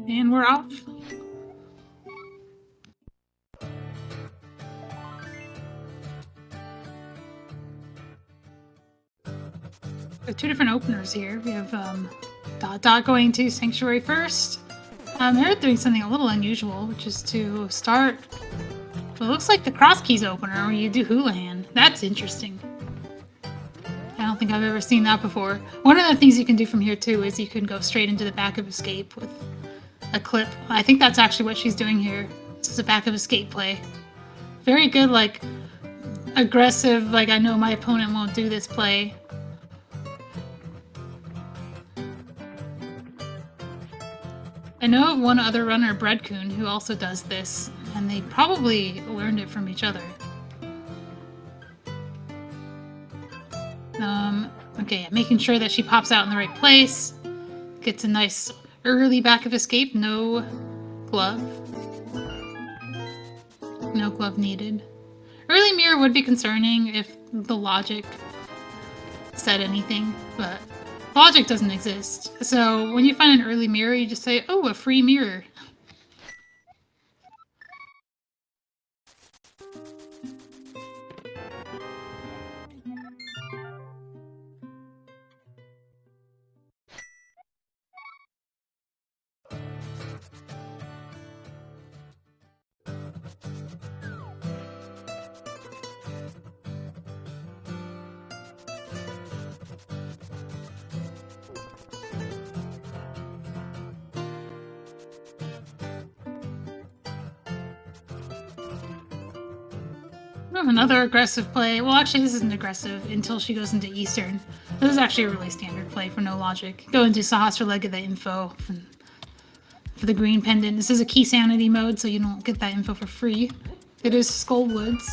And we're off. We have two different openers here. We have dotdot going to Sanctuary first. Amarith doing something a little unusual, which is to start. Well, it looks like the cross keys opener where you do Houlihan. That's interesting. I don't think I've ever seen that before. One of the things you can do from here too is you can go straight into the back of escape with a clip. I think that's actually what she's doing here. This is a back of escape play. Very good, like, aggressive, like, I know my opponent won't do this play. I know of one other runner, Breadcoon, who also does this, and they probably learned it from each other. Okay, making sure that she pops out in the right place. Gets a nice early back of escape, no glove. No glove needed. Early mirror would be concerning if the logic said anything, but logic doesn't exist. So when you find an early mirror, you just say, oh, a free mirror. Another aggressive play. Well, actually, this isn't aggressive until she goes into Eastern. This is actually a really standard play for no logic. Go into Sahasrahla, get the info for the green pendant. This is a key sanity mode, so you don't get that info for free. It is Skull Woods.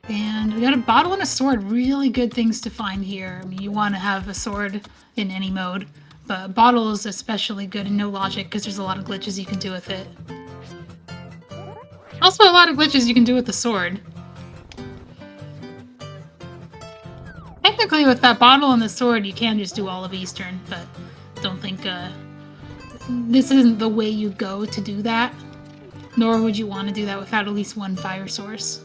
And we got a bottle and a sword. Really good things to find here. I mean, you want to have a sword in any mode. But bottle is especially good in no logic because there's a lot of glitches you can do with it. Also a lot of glitches you can do with the sword. Technically with that bottle and the sword you can just do all of Eastern, but don't think this isn't the way you go to do that. Nor would you want to do that without at least one fire source.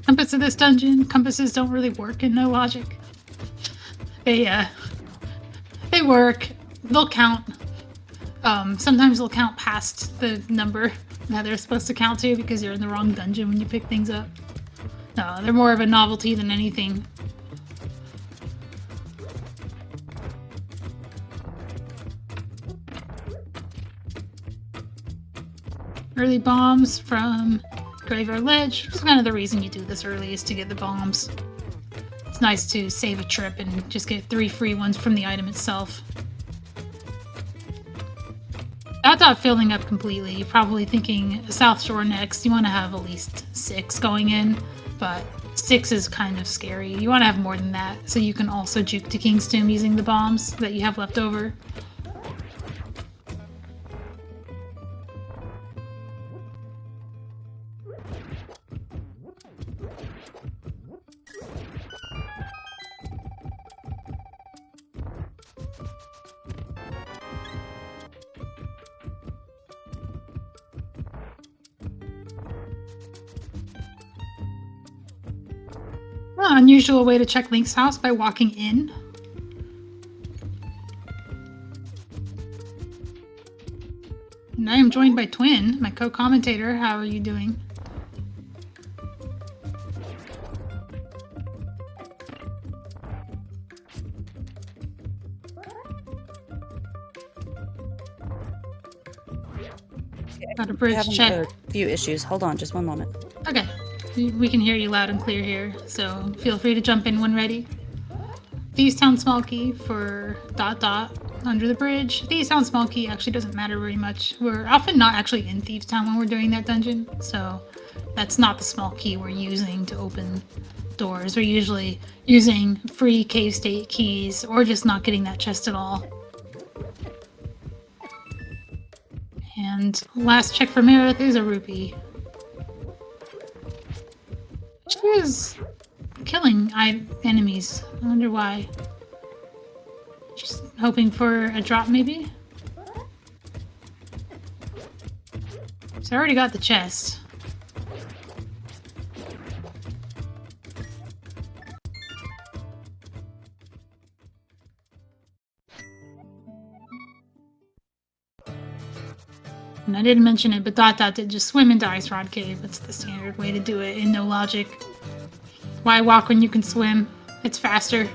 Compass of this dungeon. Compasses don't really work in no logic. They work. They'll count. Sometimes they'll count past the number that they're supposed to count to because you're in the wrong dungeon when you pick things up. No, they're more of a novelty than anything. Early bombs from Graveyard Ledge. It's kind of the reason you do this early is to get the bombs. It's nice to save a trip and just get 3 free ones from the item itself. Dot filling up completely. You're probably thinking South Shore next. You want to have at least 6 going in, but 6 is kind of scary. You want to have more than that so you can also juke to King's Tomb using the bombs that you have left over. Unusual way to check Link's house by walking in. And I am joined by Twin, my co-commentator. How are you doing? Got a bridge check. A few issues. Hold on, just one moment. Okay. We can hear you loud and clear here, so feel free to jump in when ready. Thieves Town small key for dot. under the bridge. Thieves Town small key actually doesn't matter very much. We're often not actually in Thieves Town when we're doing that dungeon, so that's not the small key we're using to open doors. We're usually using free cave state keys or just not getting that chest at all. And last check for Amarith is a rupee. She is killing enemies. I wonder why. Just hoping for a drop, maybe? So I already got the chest. And I didn't mention it, but dotdot did just swim into Ice Rod Cave. That's the standard way to do it in No Logic. Why walk when you can swim? It's faster.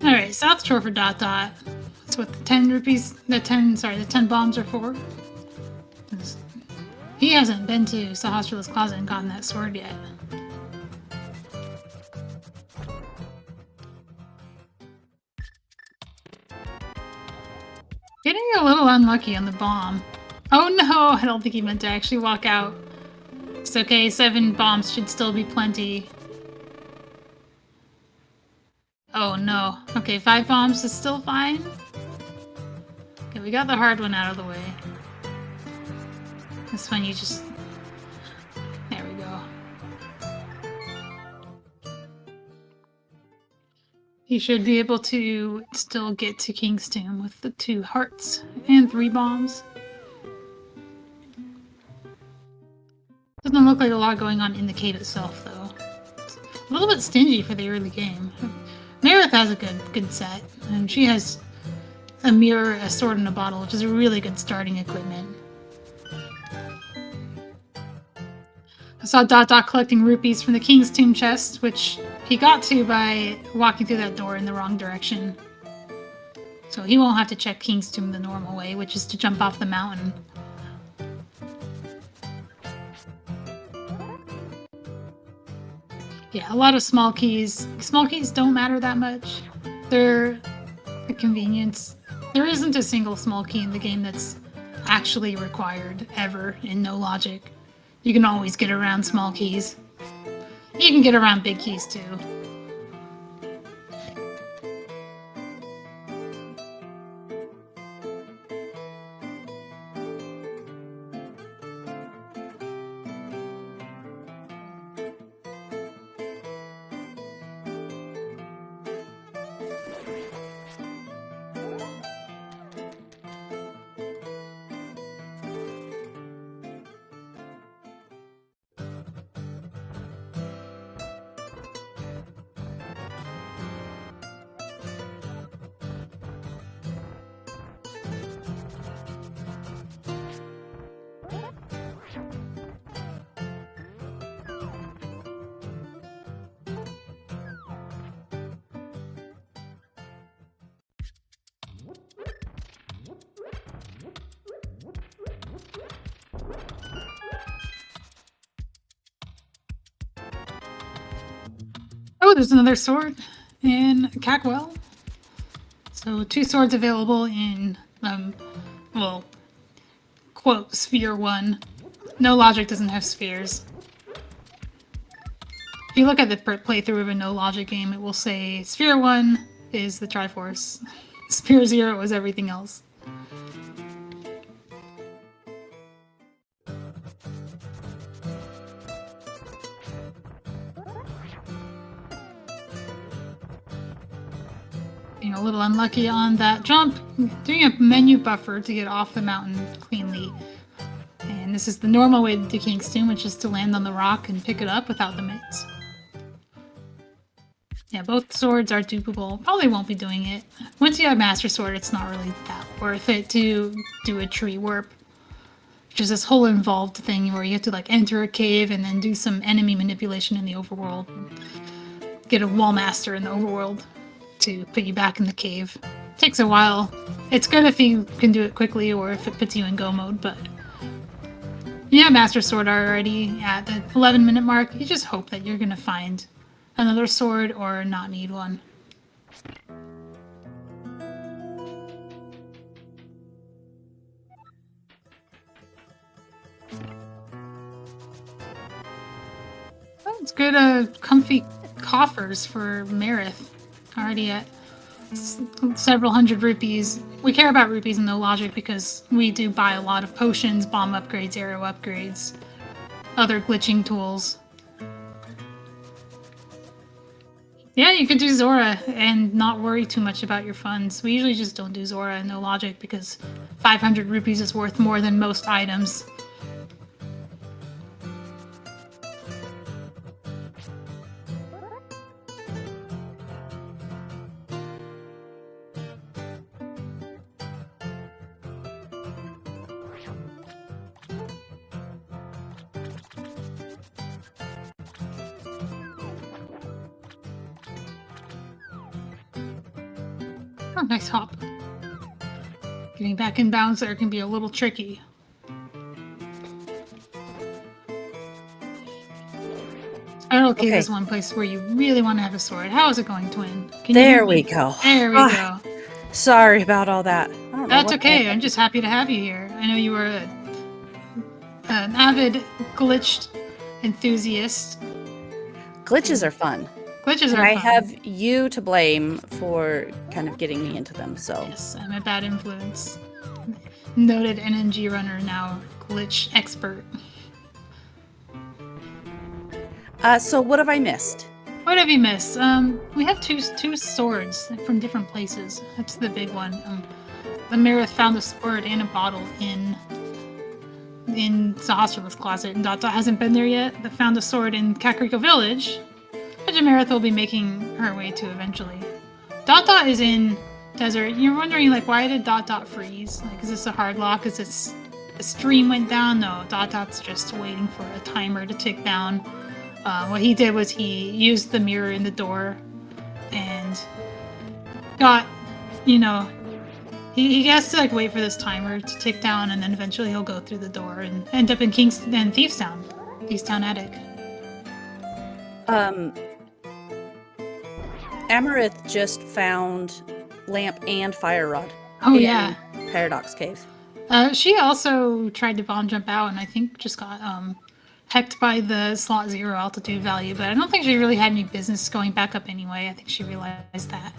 Alright, South Shore for dotdot. That's what the 10 rupees, the 10 bombs are for. He hasn't been to Sahasrala's closet and gotten that sword yet. Getting a little unlucky on the bomb. Oh no, I don't think he meant to actually walk out. It's okay, 7 bombs should still be plenty. Oh no. Okay, 5 bombs is still fine. Okay, we got the hard one out of the way. This one you just... There we go. You should be able to still get to King's Tomb with the 2 hearts and 3 bombs. Doesn't look like a lot going on in the cave itself, though. It's a little bit stingy for the early game. Amarith has a good set, and she has a mirror, a sword, and a bottle, which is a really good starting equipment. I saw dotdot collecting rupees from the King's Tomb chest, which he got to by walking through that door in the wrong direction. So he won't have to check King's Tomb the normal way, which is to jump off the mountain. Yeah, a lot of small keys. Small keys don't matter that much. They're a convenience. There isn't a single small key in the game that's actually required, ever, in No Logic. You can always get around small keys. You can get around big keys, too. Oh, there's another sword in Cackwell. So 2 swords available in, well, quote, Sphere 1. No Logic doesn't have spheres. If you look at the playthrough of a No Logic game, it will say Sphere 1 is the Triforce. Sphere 0 is everything else. Being a little unlucky on that jump, doing a menu buffer to get off the mountain cleanly. And this is the normal way to do Kingston, which is to land on the rock and pick it up without the mitts. Yeah, both swords are dupable. Probably won't be doing it. Once you have Master Sword, it's not really that worth it to do a tree warp. Which is this whole involved thing where you have to like enter a cave and then do some enemy manipulation in the overworld. Get a wall master in the overworld to put you back in the cave. Takes a while. It's good if you can do it quickly or if it puts you in go mode, but yeah, Master Sword already at the 11-minute mark. You just hope that you're gonna find another sword or not need one. Oh, it's good, comfy coffers for Amarith. Already at several hundred rupees. We care about rupees in No Logic because we do buy a lot of potions, bomb upgrades, arrow upgrades, other glitching tools. Yeah, you could do Zora and not worry too much about your funds. We usually just don't do Zora in No Logic because 500 rupees is worth more than most items. Oh, nice hop. Getting back in bounds there can be a little tricky. Okay, there's one place where you really want to have a sword. How is it going, Twin? There we go. There we go. Sorry about all that. That's okay. I'm just happy to have you here. I know you were an avid glitched enthusiast. Glitches are fun. Glitches are fun. I have you to blame for kind of getting me into them, so. Yes, I'm a bad influence. Noted NMG runner, now glitch expert. So what have I missed? What have you missed? We have two swords from different places. That's the big one. Amarith found a sword and a bottle in Sahasrar's closet, and dotdot hasn't been there yet. But found a sword in Kakariko Village, which Amarith will be making her way to eventually. Dotdot is in desert. You're wondering, like, why did dotdot freeze? Like, is this a hard lock? Is this the stream went down? No, dotdot's just waiting for a timer to tick down. What he did was he used the mirror in the door and got, you know, he has to like wait for this timer to tick down, and then eventually he'll go through the door and end up in Thieves Town Attic. Amarith just found lamp and fire rod. Oh yeah, Paradox Cave. She also tried to bomb jump out, and I think just got hecked by the slot 0 altitude value, but I don't think she really had any business going back up anyway. I think she realized that.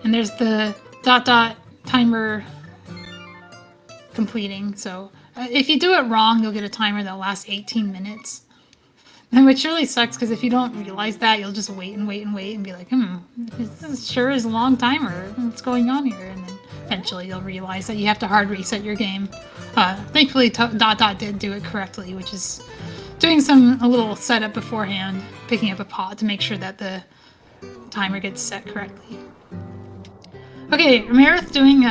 And there's the dotdot timer completing, so if you do it wrong, you'll get a timer that lasts 18 minutes. Which really sucks, because if you don't realize that, you'll just wait and wait and wait and be like, this sure is a long timer. What's going on here? And then eventually you'll realize that you have to hard reset your game. Thankfully, dotdot did do it correctly, which is doing a little setup beforehand, picking up a pot to make sure that the timer gets set correctly. Okay, Amarith doing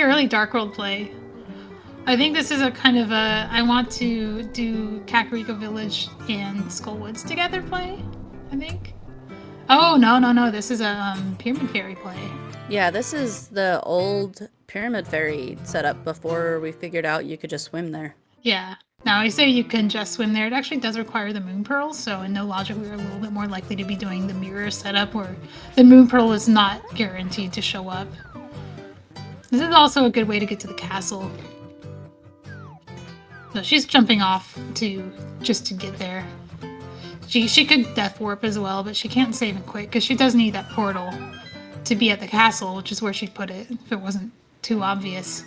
early Dark World play. I think this is a kind of a I want to do Kakariko Village and Skullwoods together play, I think. Oh, no, this is a Pyramid Fairy play. Yeah, this is the old Pyramid Fairy setup before we figured out you could just swim there. Yeah. Now, I say you can just swim there. It actually does require the moon pearl, so in No Logic, we are a little bit more likely to be doing the mirror setup where the moon pearl is not guaranteed to show up. This is also a good way to get to the castle. So she's jumping off just to get there. She could death warp as well, but she can't save and quit because she does need that portal to be at the castle, which is where she'd put it if it wasn't too obvious.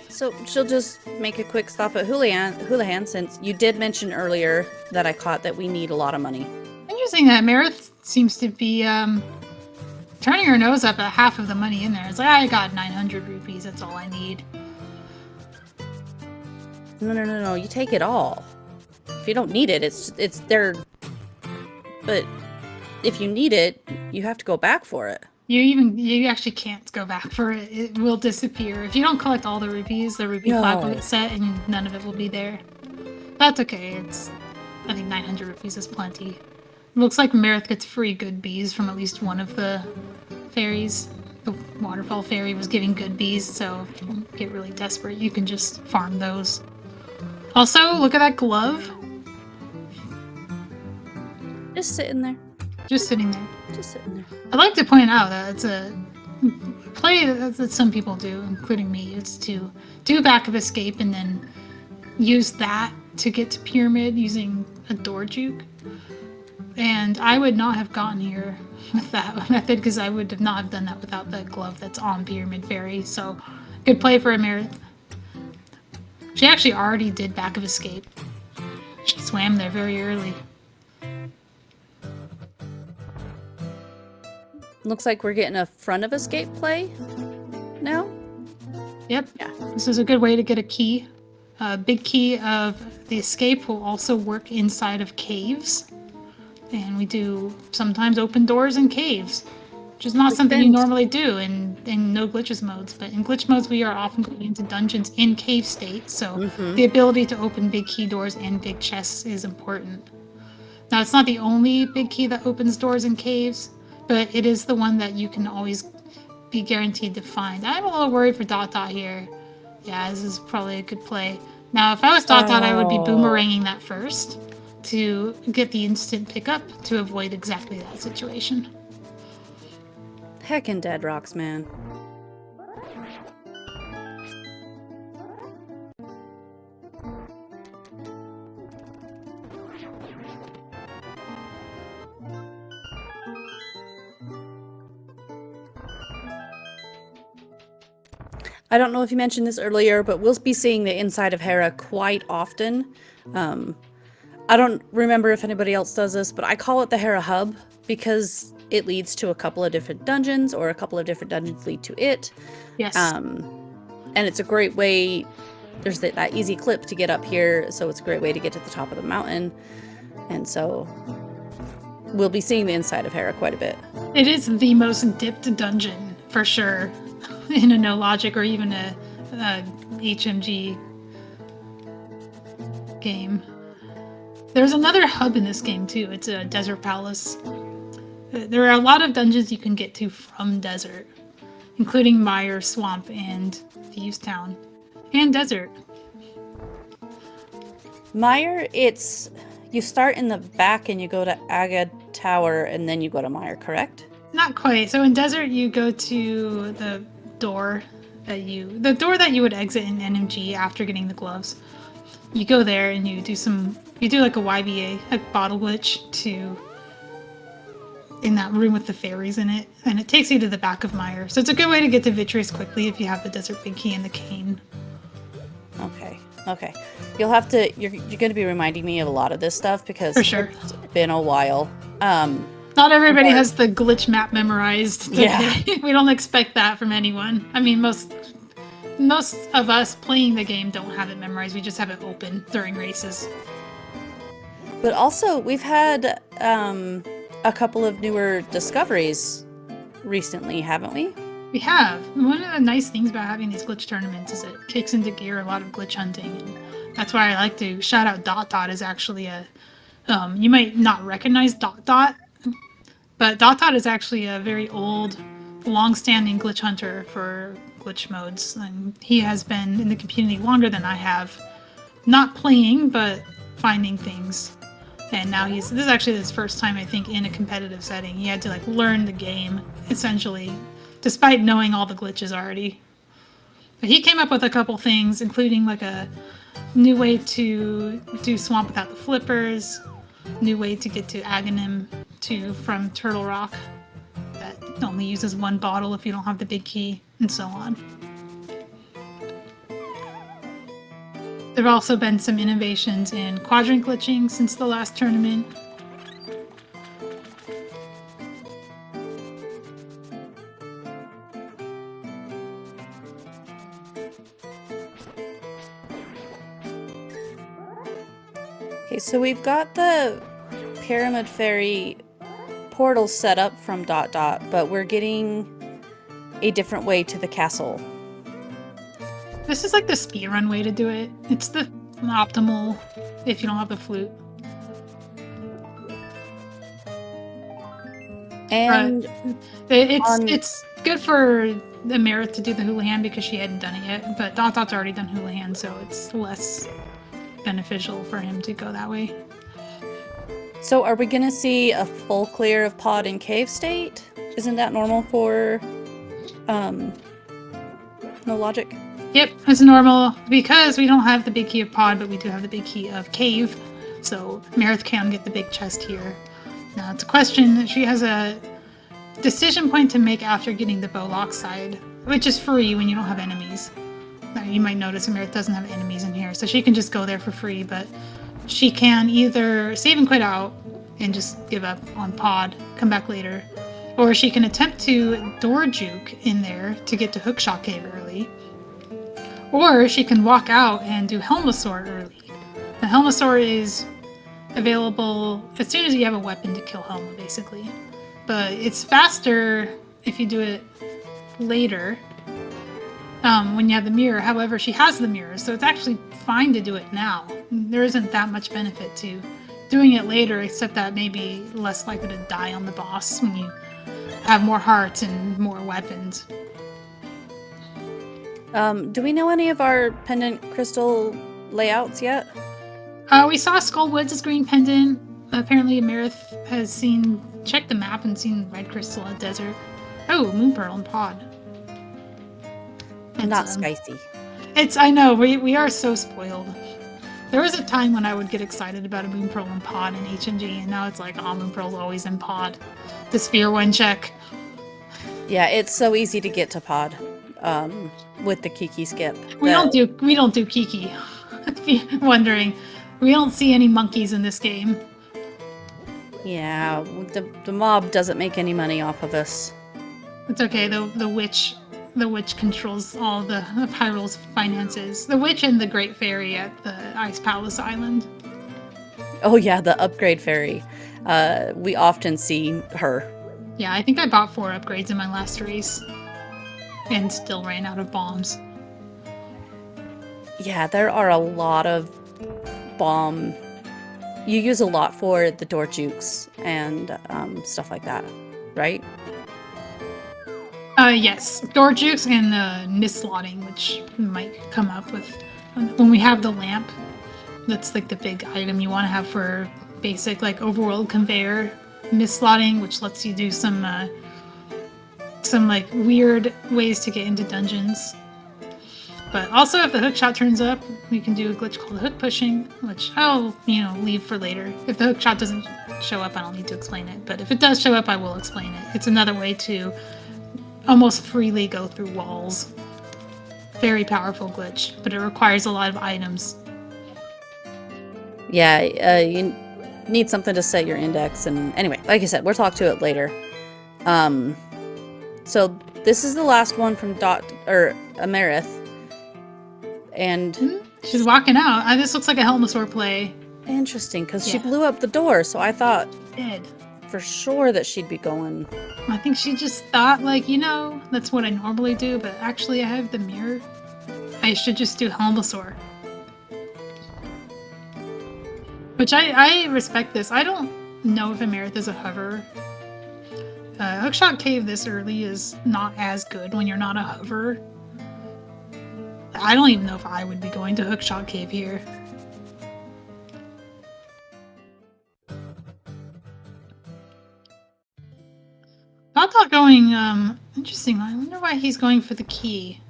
So she'll just make a quick stop at Houlihan, since you did mention earlier that I caught that we need a lot of money. Interesting that Amarith seems to be turning her nose up at half of the money in there. It's like, I got 900 rupees, that's all I need. No, you take it all. If you don't need it, it's there. But if you need it, you have to go back for it. You actually can't go back for it. It will disappear. If you don't collect all the rupees, the rupee flag will get set and none of it will be there. That's okay. I think 900 rupees is plenty. It looks like Amarith gets free good bees from at least one of the fairies. The waterfall fairy was giving good bees, so if you get really desperate, you can just farm those. Also, look at that glove. Just sitting there. Just sitting there. Just sitting there. I'd like to point out that it's a play that some people do, including me. It's to do back of escape and then use that to get to pyramid using a door juke. And I would not have gotten here with that method because I would have not have done that without the glove that's on pyramid fairy. So good play for Amarith. She actually already did back of escape. She swam there very early. Looks like we're getting a front of escape play now. Yep. Yeah. This is a good way to get a key. A big key of the escape will also work inside of caves. And we do sometimes open doors in caves, which is not something you normally do in no glitches modes. But in glitch modes, we are often going into dungeons in cave state. So the ability to open big key doors and big chests is important. Now, it's not the only big key that opens doors in caves, but it is the one that you can always be guaranteed to find. I'm a little worried for dotdot here. Yeah, this is probably a good play. Now, if I was dotdot, I would be boomeranging that first to get the instant pickup to avoid exactly that situation. Heckin' dead rocks, man. I don't know if you mentioned this earlier, but we'll be seeing the inside of Hera quite often. I don't remember if anybody else does this, but I call it the Hera Hub because it leads to a couple of different dungeons, or a couple of different dungeons lead to it. Yes. And it's a great way. There's that easy clip to get up here, so it's a great way to get to the top of the mountain. And so we'll be seeing the inside of Hera quite a bit. It is the most dipped dungeon, for sure, in a No Logic or even a HMG game. There's another hub in this game, too. It's a desert palace. There are a lot of dungeons you can get to from desert, including Mire, Swamp, and Thieves Town. And desert. Mire, you start in the back and you go to Aga Tower and then you go to Mire, correct? Not quite. So in desert, you go to the door that you would exit in NMG after getting the gloves. You go there and you do like a YBA, a bottle glitch in that room with the fairies in it, and it takes you to the back of Mire. So it's a good way to get to Vitreous quickly if you have the desert big key and the cane. Okay. You'll have to. You're going to be reminding me of a lot of this stuff because For sure. It's been a while. Not everybody has the glitch map memorized. Yeah. We don't expect that from anyone. I mean, most of us playing the game don't have it memorized. We just have it open during races. But also, we've had a couple of newer discoveries recently, haven't we? We have. One of the nice things about having these glitch tournaments is it kicks into gear a lot of glitch hunting. And that's why I like to shout out dotdot is actually you might not recognize dotdot, but dotdot is actually a very old, long-standing glitch hunter for glitch modes. And he has been in the community longer than I have. not playing, but finding things. And now this is actually his first time, I think, in a competitive setting. He had to like learn the game, essentially, despite knowing all the glitches already. But he came up with a couple things, including like a new way to do Swamp without the flippers, new way to get to Aghanim from Turtle Rock that only uses one bottle if you don't have the big key, and so on. There have also been some innovations in quadrant glitching since the last tournament. Okay, so we've got the Pyramid Fairy portal set up from dotdot, but we're getting a different way to the castle. This is like the speedrun way to do it. It's the optimal if you don't have the flute. And it's good for Amarith to do the hula hand because she hadn't done it yet, but dotdot's already done hula hand, so it's less beneficial for him to go that way. So are we going to see a full clear of pod in cave state? Isn't that normal for No Logic? Yep, it's normal because we don't have the big key of pod, but we do have the big key of cave. So Amarith can get the big chest here. Now it's a question. She has a decision point to make after getting the Bowlock side, which is free when you don't have enemies. Now you might notice Amarith doesn't have enemies in here, so she can just go there for free, but she can either save and quit out and just give up on pod, come back later, or she can attempt to door juke in there to get to Hookshot Cave early, or she can walk out and do Helmasaur early. The Helmasaur is available as soon as you have a weapon to kill Helma, basically. But it's faster if you do it later when you have the mirror. However, she has the mirror, so it's actually fine to do it now. There isn't that much benefit to doing it later, except that maybe less likely to die on the boss when you have more hearts and more weapons. Do we know any of our pendant crystal layouts yet? We saw Skull Woods' green pendant. Apparently Amarith has checked the map and seen red crystal at desert. Oh, moon pearl and pod. Not spicy. I know, we are so spoiled. There was a time when I would get excited about a moon pearl and pod in HMG, and now it's like, oh, moon pearl's always in pod. The sphere one check. Yeah, it's so easy to get to pod with the Kiki skip. We don't do Kiki. If you're wondering, we don't see any monkeys in this game. Yeah, the mob doesn't make any money off of us. It's okay. The witch controls all of Hyrule's finances. The witch and the Great Fairy at the Ice Palace Island. Oh yeah, the upgrade fairy. We often see her. Yeah, I think I bought 4 upgrades in my last race, and still ran out of bombs. Yeah, there are a lot of bomb. You use a lot for the door jukes and stuff like that, right? Yes, door jukes and the mislotting, which might come up with when we have the lamp. That's like the big item you want to have for basic like overworld conveyor mislotting, which lets you do some like weird ways to get into dungeons. But also, if the hook shot turns up, we can do a glitch called hook pushing, which I'll leave for later. If the hook shot doesn't show up, I don't need to explain it. But if it does show up, I will explain it. It's another way to almost freely go through walls. Very powerful glitch, but it requires a lot of items. Yeah, you need something to set your index, and anyway, like I said, we'll talk to it later. So this is the last one from Amarith, and she's walking out. This looks like a Helmasaur play. Interesting, because she blew up the door, so I thought Did. for sure that she'd be going. I think she just thought, like, that's what I normally do, but actually I have the mirror. I should just do Helmasaur. Which I respect this. I don't know if Amarith is a hover. Hookshot Cave this early is not as good when you're not a hover. I don't even know if I would be going to Hookshot Cave here. going, interesting. I wonder why he's going for the key.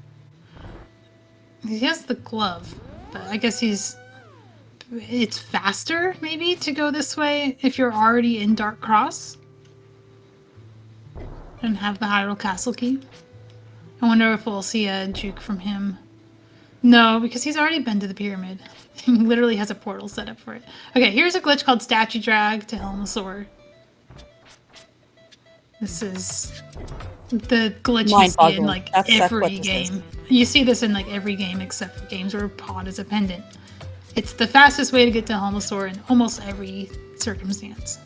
He has the glove, but I guess it's faster, maybe, to go this way if you're already in Dark Cross and have the Hyrule Castle key. I wonder if we'll see a juke from him. No, because he's already been to the pyramid. He literally has a portal set up for it. Okay, here's a glitch called Statue Drag to Helmasaur. This is the glitch you see in like every game. You see this in like every game except for games where Pod is a pendant. It's the fastest way to get to Helmasaur in almost every circumstance.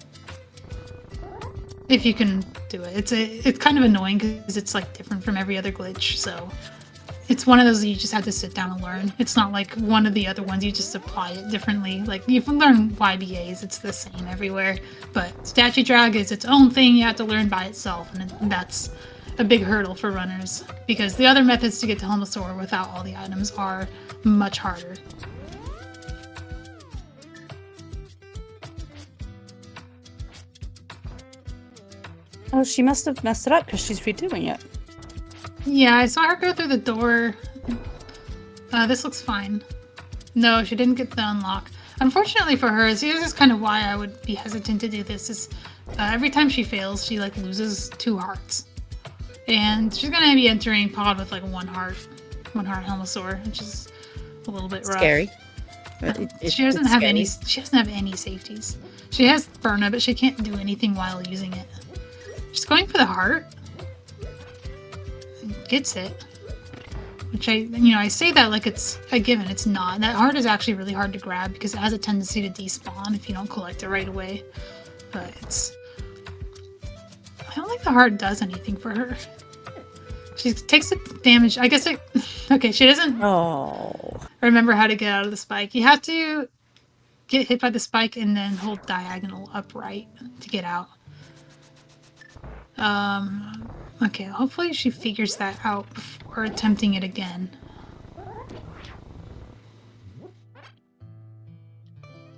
If you can do it. It's kind of annoying because it's like different from every other glitch, so it's one of those that you just have to sit down and learn. It's not like one of the other ones, you just apply it differently. Like, you can learn YBAs, it's the same everywhere. But Statue Drag is its own thing you have to learn by itself, and that's a big hurdle for runners. Because the other methods to get to Helmasaur without all the items are much harder. Oh, she must have messed it up because she's redoing it. Yeah, I saw her go through the door. This looks fine. No, she didn't get the unlock. Unfortunately for her, this is kind of why I would be hesitant to do this, is every time she fails, she like loses 2 hearts. And she's gonna be entering Pod with like 1 heart Helmasaur, which is a little bit rough. Scary. She doesn't have any safeties. She has Burna, but she can't do anything while using it. She's going for the heart. Gets it. Which I say that like it's a given. It's not. That heart is actually really hard to grab because it has a tendency to despawn if you don't collect it right away. But I don't think the heart does anything for her. She takes the damage. I guess okay, she doesn't remember how to get out of the spike. You have to get hit by the spike and then hold diagonal upright to get out. Okay, hopefully she figures that out before attempting it again.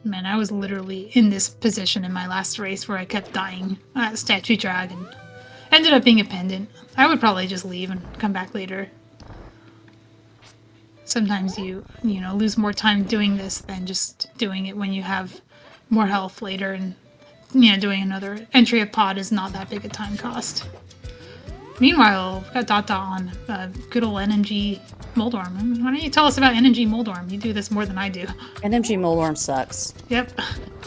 Man, I was literally in this position in my last race where I kept dying at Statue Drag and ended up being a pendant. I would probably just leave and come back later. Sometimes you lose more time doing this than just doing it when you have more health later, and doing another entry of Pod is not that big a time cost. Meanwhile, we've got dotdot on good old NMG Moldorm. Why don't you tell us about NMG Moldorm? You do this more than I do. NMG Moldorm sucks. Yep.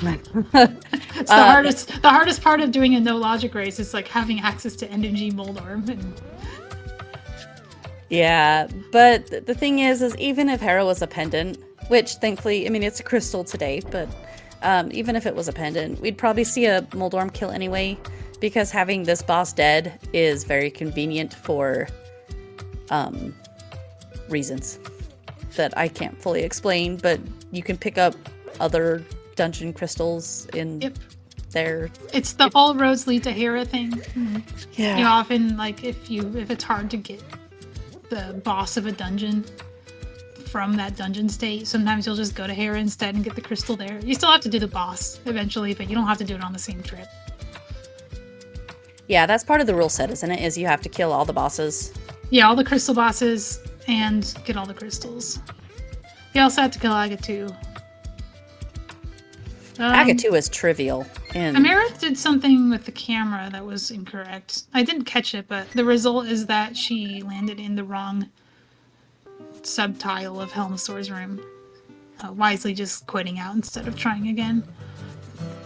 It's the hardest part of doing a no logic race is like having access to NMG Moldorm. Yeah, but the thing is even if Hera was a pendant, which thankfully, I mean, it's a crystal today, but even if it was a pendant, we'd probably see a Moldorm kill anyway, because having this boss dead is very convenient for reasons that I can't fully explain, but you can pick up other dungeon crystals in there. It's the all roads lead to Hera thing. Mm-hmm. Yeah. You often, like, if it's hard to get the boss of a dungeon from that dungeon state, sometimes you'll just go to Hera instead and get the crystal there. You still have to do the boss eventually, but you don't have to do it on the same trip. Yeah, that's part of the rule set, isn't it? Is you have to kill all the bosses. Yeah, all the crystal bosses and get all the crystals. You also have to kill Agatu. Agatu is trivial. Amarith did something with the camera that was incorrect. I didn't catch it, but the result is that she landed in the wrong subtile of Helmasaur's room. Wisely just quitting out instead of trying again.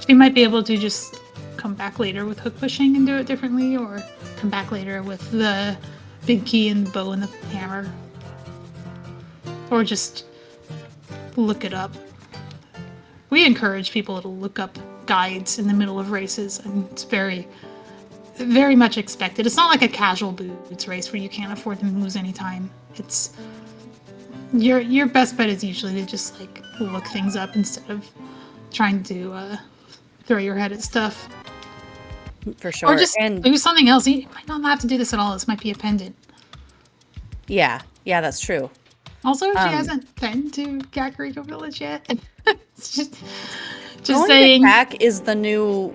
She might be able to just come back later with hook pushing and do it differently, or come back later with the big key and the bow and the hammer. Or just look it up. We encourage people to look up guides in the middle of races, and it's very, very much expected. It's not like a casual boots race where you can't afford to lose any time. It's your best bet is usually to just like look things up instead of trying to throw your head at stuff. For sure. Or just do something else. You might not have to do this at all. This might be a pendant. Yeah, that's true. Also, she hasn't been to Kakariko Village yet. It's just Going saying. Back is the new,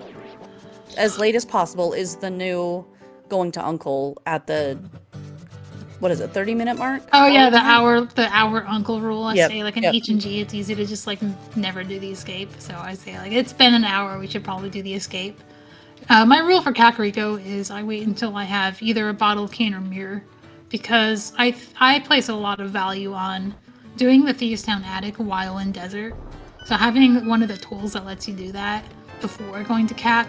as late as possible, is the new going to Uncle at the, what is it, 30-minute mark? Oh yeah, mark? the hour uncle rule. I Yep, say like in yep. H&G, it's easy to just like never do the escape. So I say like it's been an hour, we should probably do the escape. My rule for Kakariko is I wait until I have either a bottle, can, or mirror, because I place a lot of value on doing the Thieves Town attic while in desert. So having one of the tools that lets you do that before going to CAC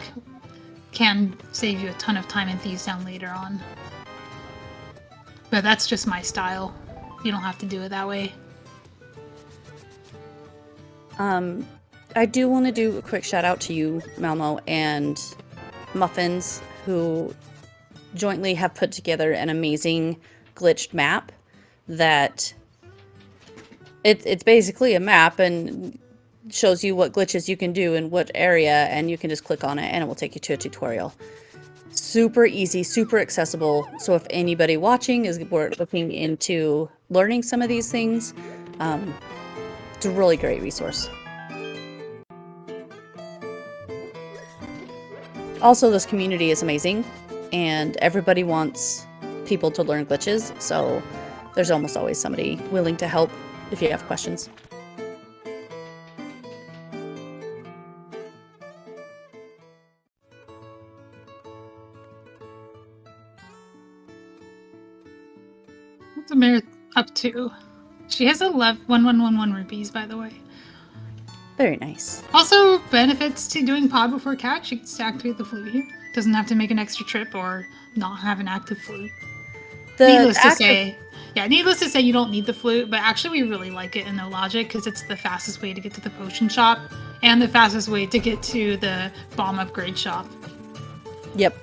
can save you a ton of time in Thieves Town later on. But that's just my style. You don't have to do it that way. I do want to do a quick shout out to you, Malmo, and Muffins, who jointly have put together an amazing glitched map that it's basically a map and shows you what glitches you can do in what area, and you can just click on it and it will take you to a tutorial. Super easy, super accessible. So if anybody watching is looking into learning some of these things, it's a really great resource. Also, this community is amazing, and everybody wants people to learn glitches, so there's almost always somebody willing to help if you have questions. What's Amarith up to? She has 1111 rupees, by the way. Very nice. Also, benefits to doing pod before CAC. She gets to activate the flute here. Doesn't have to make an extra trip or not have an active flute. Needless to say, you don't need the flute, but actually we really like it in No Logic because it's the fastest way to get to the potion shop and the fastest way to get to the bomb upgrade shop. Yep.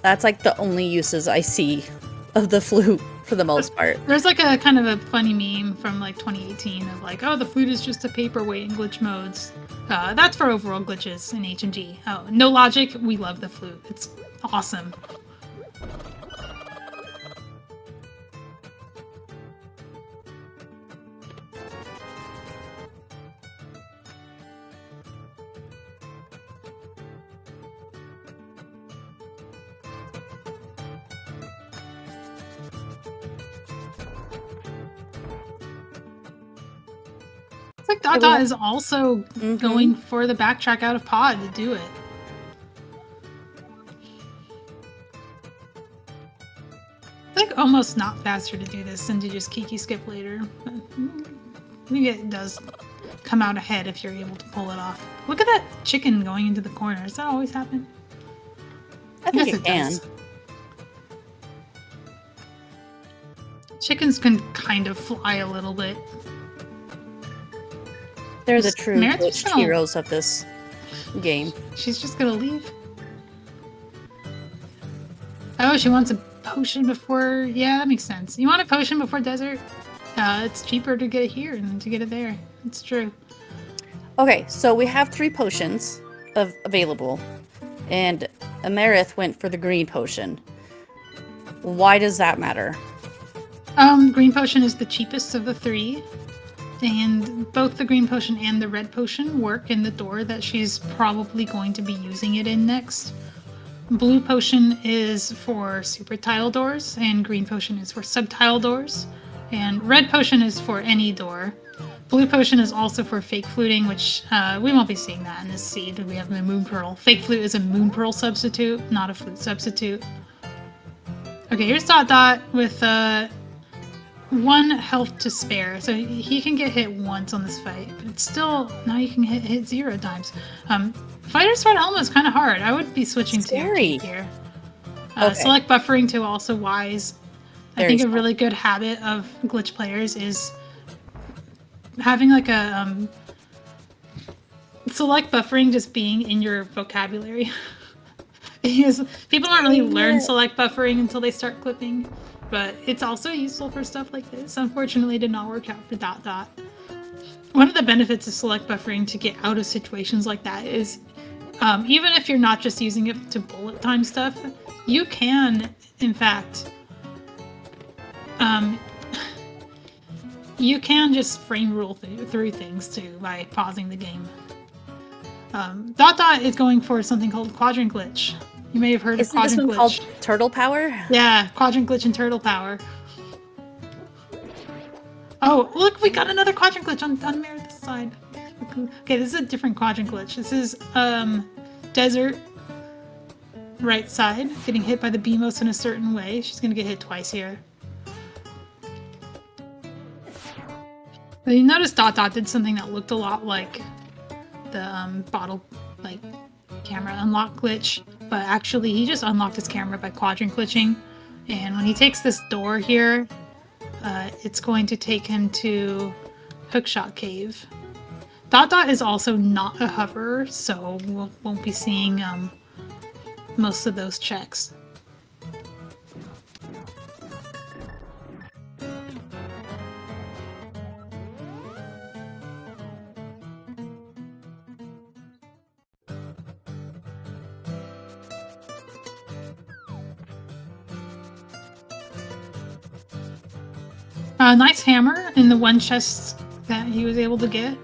That's like the only uses I see of the flute for the most part. There's like a kind of a funny meme from like 2018 of like, oh, the flute is just a paperweight in glitch modes. That's for overall glitches in H&G. Oh, No Logic, we love the flute. It's awesome. It's like dotdot is also going for the backtrack out of pod to do it. It's like almost not faster to do this than to just Kiki skip later. But I think it does come out ahead if you're able to pull it off. Look at that chicken going into the corner. Does that always happen? I think it can. Does. Chickens can kind of fly a little bit. They're the true heroes of this game. She's just gonna leave. Oh, she wants a potion before... Yeah, that makes sense. You want a potion before desert? It's cheaper to get it here than to get it there. It's true. Okay, so we have 3 potions available, and Amarith went for the green potion. Why does that matter? Green potion is the cheapest of the 3. And both the green potion and the red potion work in the door that she's probably going to be using it in next. Blue potion is for super tile doors, and green potion is for sub-tile doors. And red potion is for any door. Blue potion is also for fake fluting, which we won't be seeing that in this seed. We have the moon pearl. Fake flute is a moon pearl substitute, not a flute substitute. Okay, here's dotdot with 1 health to spare, so he can get hit once on this fight, but it's still, now you can hit 0 times. Fighter's Red Helmet is kind of hard. I would be switching to here. Okay. Select buffering to also wise. I think a really good habit of glitch players is having like a select buffering just being in your vocabulary. Because people don't really learn select buffering until they start clipping. But it's also useful for stuff like this. Unfortunately, it did not work out for dotdot. One of the benefits of select buffering to get out of situations like that is, even if you're not just using it to bullet time stuff, you can, in fact, you can just frame rule through things too by pausing the game. Dotdot is going for something called Quadrant Glitch. You may have heard of Isn't this quadrant one called glitch. Turtle Power? Yeah, quadrant glitch and turtle power. Oh, look, we got another quadrant glitch on Amarith's side. Okay, this is a different quadrant glitch. This is desert right side, getting hit by the Beamos in a certain way. She's gonna get hit twice here. But you notice dotdot did something that looked a lot like the bottle like camera unlock glitch, but actually he just unlocked his camera by quadrant glitching. And when he takes this door here, it's going to take him to Hookshot Cave. Dotdot is also not a hoverer, so we won't be seeing most of those checks. Nice hammer in the one chest that he was able to get.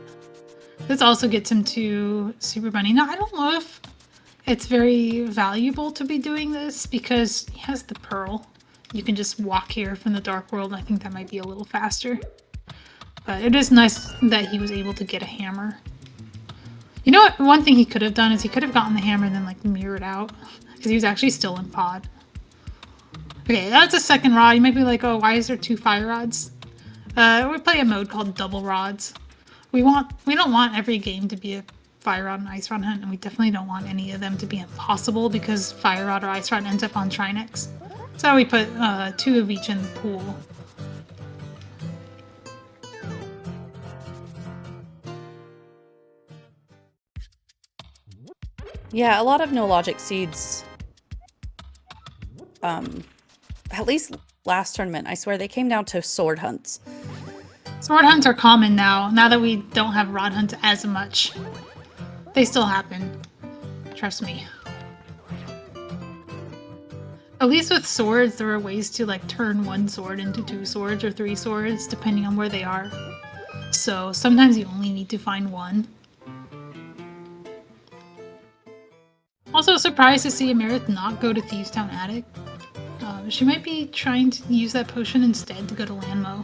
This also gets him to Super Bunny. Now, I don't know if it's very valuable to be doing this because he has the pearl. You can just walk here from the Dark World. I think that might be a little faster. But it is nice that he was able to get a hammer. You know what? One thing he could have done is he could have gotten the hammer and then like mirrored out because he was actually still in pod. Okay, that's a second rod. You might be like, oh, why is there 2 fire rods? We play a mode called double rods. We don't want every game to be a fire rod and ice rod hunt, and we definitely don't want any of them to be impossible because fire rod or ice rod ends up on Trinex. So we put 2 of each in the pool. Yeah, a lot of No Logic seeds. At least last tournament, I swear they came down to sword hunts. Sword hunts are common now that we don't have rod hunts as much. They still happen. Trust me. At least with swords, there are ways to like turn one sword into 2 swords or 3 swords, depending on where they are. So sometimes you only need to find one. Also surprised to see Amarith not go to Thieves Town Attic. She might be trying to use that potion instead to go to Landmo.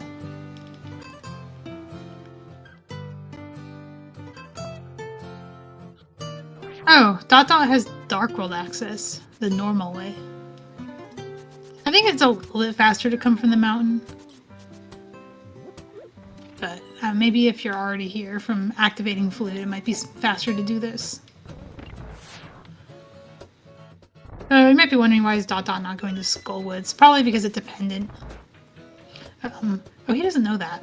Oh, dotdot has Dark World access, the normal way. I think it's a little bit faster to come from the mountain. But maybe if you're already here from activating Flute, it might be faster to do this. You might be wondering why is dotdot not going to Skullwoods. Probably because it's dependent. Oh, he doesn't know that.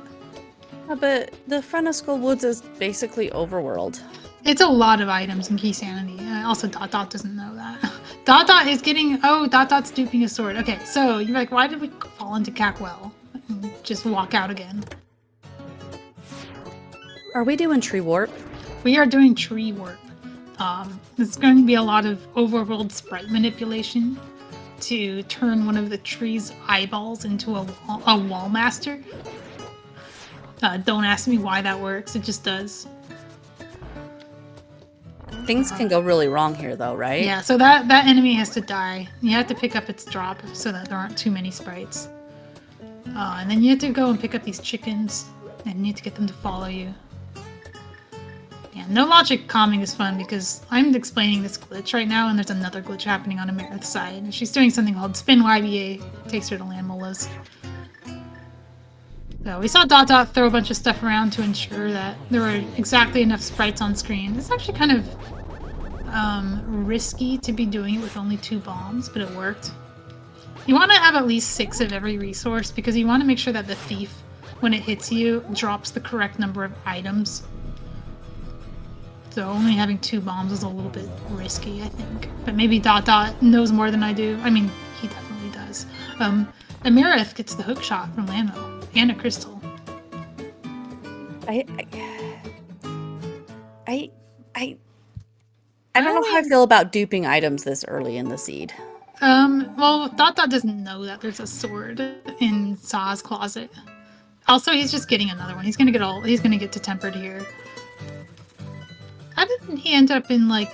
But the front of Skullwoods is basically overworld. It's a lot of items in Key Sanity. Also, dotdot doesn't know that. Dotdot is getting... Oh, dotdot's duping a sword. Okay, so you're like, why did we fall into Cackwell? And just walk out again. Are we doing Tree Warp? We are doing Tree Warp. There's going to be a lot of overworld sprite manipulation to turn one of the tree's eyeballs into a wall master. Don't ask me why that works, it just does. Things can go really wrong here though, right? Yeah, so that enemy has to die. You have to pick up its drop so that there aren't too many sprites. And then you have to go and pick up these chickens, and you need to get them to follow you. Yeah, No Logic calming is fun because I'm explaining this glitch right now, and there's another glitch happening on Amarith's side. And she's doing something called Spin YBA, takes her to Land Molas. So we saw dotdot throw a bunch of stuff around to ensure that there were exactly enough sprites on screen. It's actually kind of risky to be doing it with only 2 bombs, but it worked. You want to have at least 6 of every resource because you want to make sure that the thief, when it hits you, drops the correct number of items. So only having 2 bombs is a little bit risky, I think. But maybe dotdot knows more than I do. I mean, he definitely does. Amarith gets the hook shot from Lamo and a crystal. I don't know how I feel about duping items this early in the seed. Well, dotdot doesn't know that there's a sword in Saw's closet. Also, he's just getting another one. He's gonna get to tempered here. How did he end up in, like,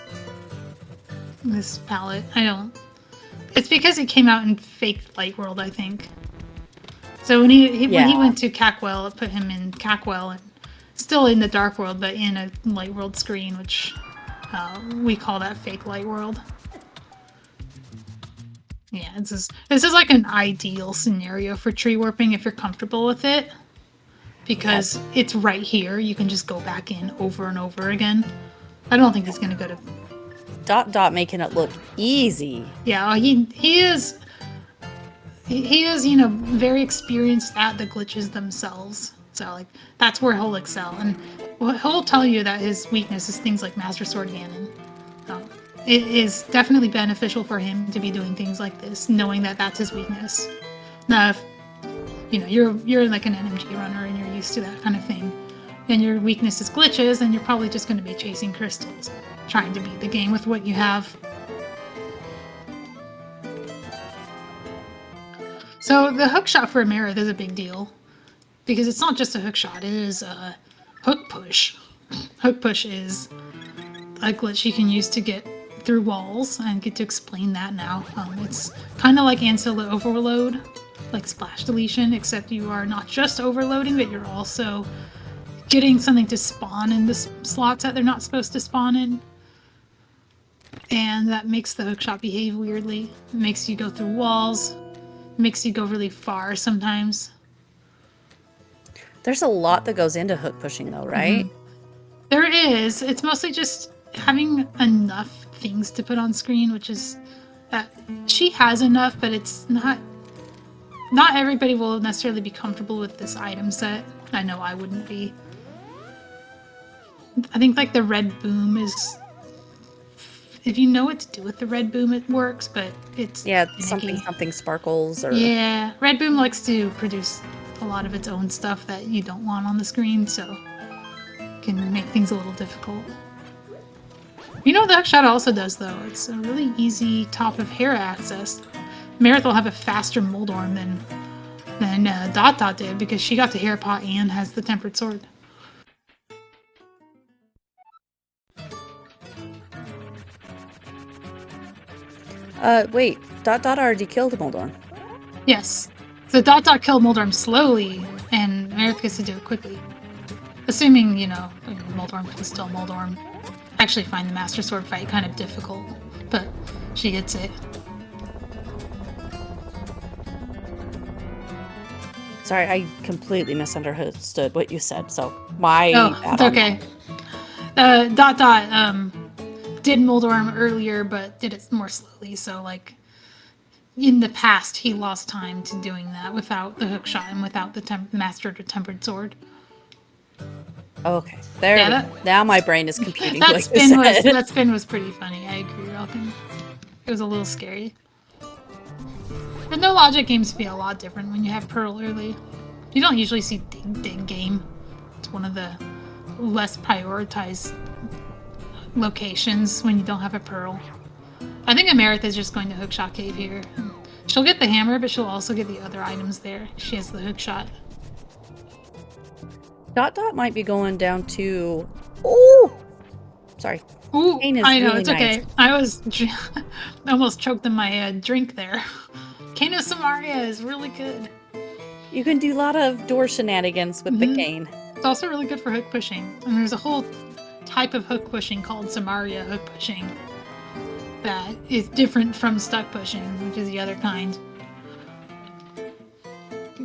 this palette. I don't. It's because it came out in fake Light World, I think. So when he went to Cackwell, it put him in Cackwell and still in the Dark World, but in a Light World screen, which we call that fake Light World. Yeah, this is like an ideal scenario for tree warping if you're comfortable with it, because it's right here. You can just go back in over and over again. I don't think he's gonna go to Dot making it look easy. Yeah, he is. He is, you know, very experienced at the glitches themselves. So, like, that's where he'll excel. And he'll tell you that his weakness is things like Master Sword Ganon. It is definitely beneficial for him to be doing things like this, knowing that that's his weakness. Now, if, you know, you're like an NMG runner and you're used to that kind of thing, and your weakness is glitches, then you're probably just going to be chasing crystals, trying to beat the game with what you have. So the hook shot for Amarith is a big deal, because it's not just a hook shot, it is a hook push. Hook push is a glitch you can use to get through walls, and get to explain that now. It's kind of like Ancilla Overload, like Splash Deletion, except you are not just overloading, but you're also getting something to spawn in the slots that they're not supposed to spawn in. And that makes the hookshot behave weirdly. It makes you go through walls. It makes you go really far sometimes. There's a lot that goes into hook pushing though, right? Mm-hmm. There is. It's mostly just having enough things to put on screen, which is that she has enough, but it's not everybody will necessarily be comfortable with this item set. I know I wouldn't be. I think like the red boom is, if you know what to do with the red boom, it works, but it's something sparkles or red boom likes to produce a lot of its own stuff that you don't want on the screen, so it can make things a little difficult. You know what the hookshot also does though? It's a really easy top of Hera access. Amarith will have a faster Moldorm than dotdot did, because she got to Hera Pot and has the Tempered Sword. Wait, dotdot already killed Moldorm. Yes. So dotdot killed Moldorm slowly, and Amarith gets to do it quickly. Assuming, you know, Moldorm can still Moldorm. I actually find the Master Sword fight kind of difficult, but she gets it. Sorry, I completely misunderstood what you said, so my it's okay. Dotdot did Moldorm earlier, but did it more slowly, so like in the past he lost time to doing that without the hookshot and without the Mastered or Tempered Sword. Okay, now my brain is computing that what spin you said. That spin was pretty funny. I agree, Relkin. It was a little scary. The No Logic games feel a lot different when you have Pearl early. You don't usually see Dig Game. It's one of the less prioritized locations when you don't have a Pearl. I think Amarith is just going to Hookshot Cave here. She'll get the hammer, but she'll also get the other items there. She has the hookshot. Dotdot might be going down to... Ooh! Sorry. Ooh, I know, really it's okay. nice. I was almost choked in my drink there. Cane of Samaria is really good. You can do a lot of door shenanigans with the cane. It's also really good for hook pushing. And there's a whole type of hook pushing called Samaria hook pushing that is different from stuck pushing, which is the other kind.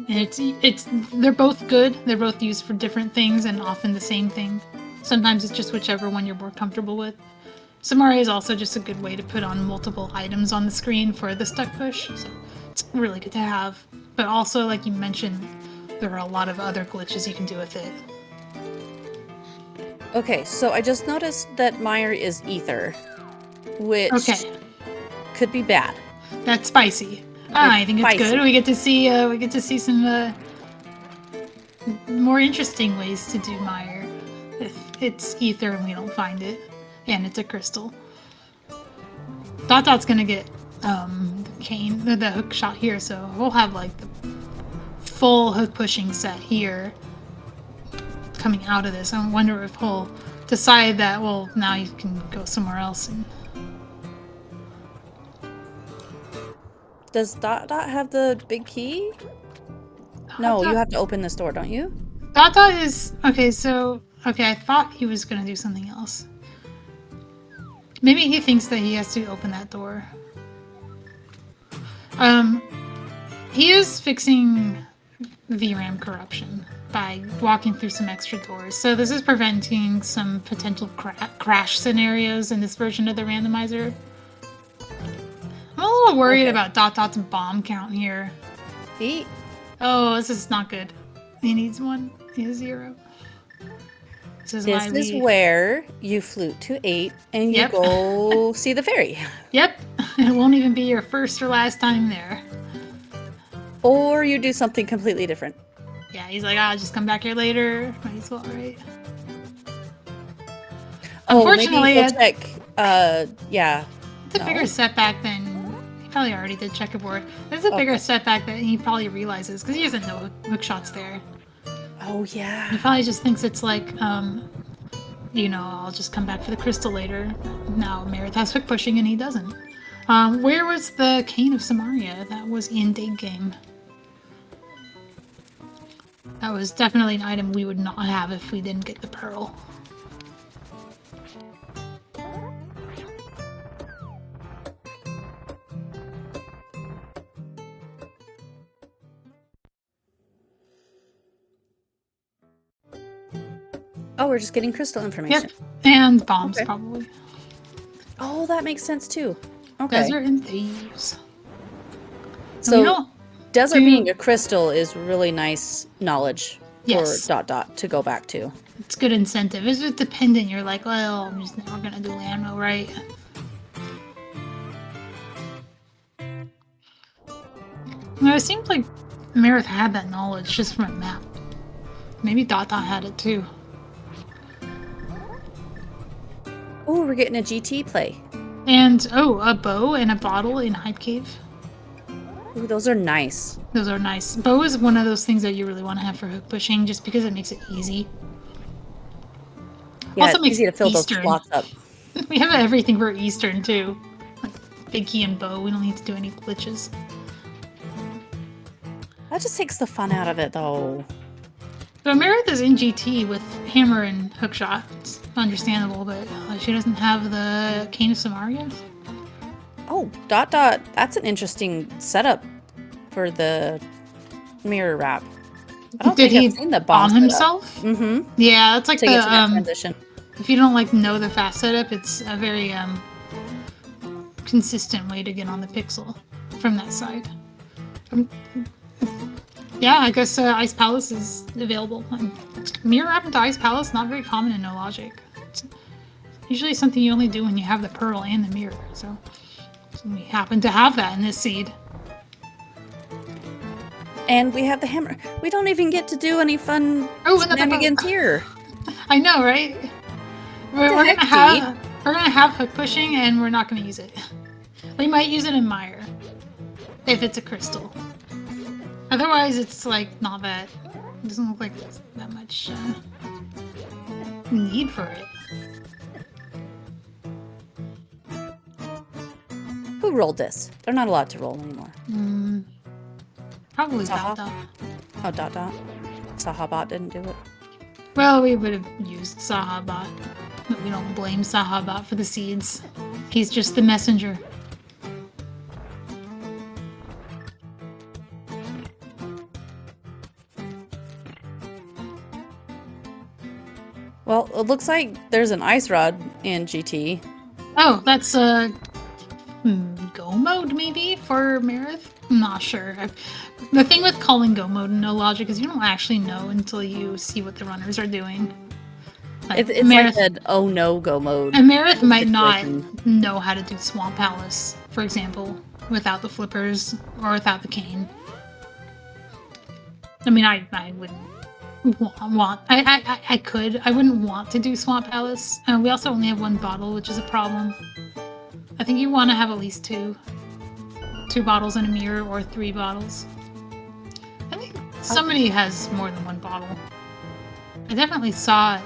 And they're both good. They're both used for different things and often the same thing. Sometimes it's just whichever one you're more comfortable with. Samaria is also just a good way to put on multiple items on the screen for the stuck push. So it's really good to have. But also, like you mentioned, there are a lot of other glitches you can do with it. Okay, so I just noticed that Meyer is ether, which could be bad. That's spicy. I think it's good. We get to see some more interesting ways to do Meyer. If it's ether and we don't find it, and it's a crystal. Dotdot's gonna get the cane, the hook shot here, so we'll have like the full hook pushing set here coming out of this. I wonder if he'll decide that, well, now you can go somewhere else and Does Dot Dot have the big key? No, you have to open this door, don't you? Dot Dot is okay. So okay, I thought he was gonna do something else. Maybe he thinks that he has to open that door. He is fixing VRAM corruption by walking through some extra doors. So this is preventing some potential crash scenarios in this version of the randomizer. I'm a little worried about Dot Dot's bomb count here. See? Oh, this is not good. He needs one. He has 0. This is where you flute to 8 and you go see the fairy. Yep. It won't even be your first or last time there. Or you do something completely different. Yeah, he's like, I'll just come back here later. Might as well, right? Unfortunately, maybe check. Yeah. It's a bigger setback than he probably already did checkerboard. There's a bigger setback that he probably realizes because he doesn't know hook shots there. Oh yeah. He probably just thinks it's like, you know, I'll just come back for the crystal later. Now Amarith has hook pushing and he doesn't. Where was the Cane of Samaria? That was in Dig Game. That was definitely an item we would not have if we didn't get the pearl. Oh, we're just getting crystal information. Yep, and bombs probably. Oh, that makes sense too. Okay. Desert and thieves. So, desert being a crystal is really nice knowledge for Dot Dot to go back to. It's good incentive. It's just dependent. You're like, well, I'm just never gonna do Lano, right? Well, it seems like Amarith had that knowledge just from a map. Maybe Dot Dot had it too. Oh, we're getting a GT play. And, oh, a bow and a bottle in Hype Cave. Ooh, those are nice. Those are nice. Bow is one of those things that you really want to have for hook pushing just because it makes it easy. Yeah, also it's makes easy to fill Eastern. those slots up. We have everything for Eastern, too. Like, big key and bow. We don't need to do any glitches. That just takes the fun out of it, though. So Amarith is in GT with hammer and hookshot. It's understandable, but she doesn't have the Cane of Samaria. Oh, Dot Dot. That's an interesting setup for the mirror wrap. I don't think I've seen the bomb himself? Mm-hmm. Yeah, it's like to get to that transition. If you don't like know the fast setup, it's a very consistent way to get on the pixel from that side. Yeah, I guess Ice Palace is available. Mirror wrap into Ice Palace, not very common in No Logic. It's usually something you only do when you have the pearl and the mirror. So we happen to have that in this seed. And we have the hammer. We don't even get to do any fun shenanigans here. I know, right? We're gonna have hook pushing, and we're not gonna use it. We might use it in Mire if it's a crystal. Otherwise, it's like not that. It doesn't look like there's that much need for it. Who rolled this? They're not allowed to roll anymore. Probably Dot Dot. Oh, Dot Dot. Sahabot didn't do it. Well, we would have used Sahabot, but we don't blame Sahabot for the seeds. He's just the messenger. Well, it looks like there's an ice rod in GT. Oh, that's go mode maybe for Amarith? I'm not sure. The thing with calling go mode in No Logic is you don't actually know until you see what the runners are doing. Like, it's Amarith, like an oh no go mode. Amarith might not know how to do Swamp Palace, for example, without the flippers or without the cane. I mean, I wouldn't want. I could. I wouldn't want to do Swamp Palace. We also only have one bottle, which is a problem. I think you want to have at least two bottles in a mirror or 3 bottles. I think somebody has more than 1 bottle. I definitely saw.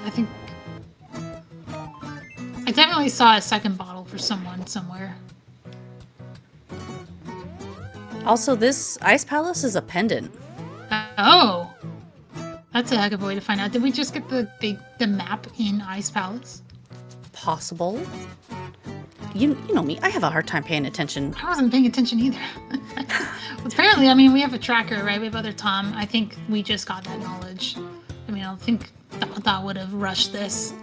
I definitely saw a second bottle for someone somewhere. Also, this ice palace is a pendant. Oh, that's a heck of a way to find out. Did we just get the map in Ice Palace? Possible. You know me. I have a hard time paying attention. I wasn't paying attention either. Apparently, I mean, we have a tracker, right? We have other Tom. I think we just got that knowledge. I mean, I don't think Dot would have rushed this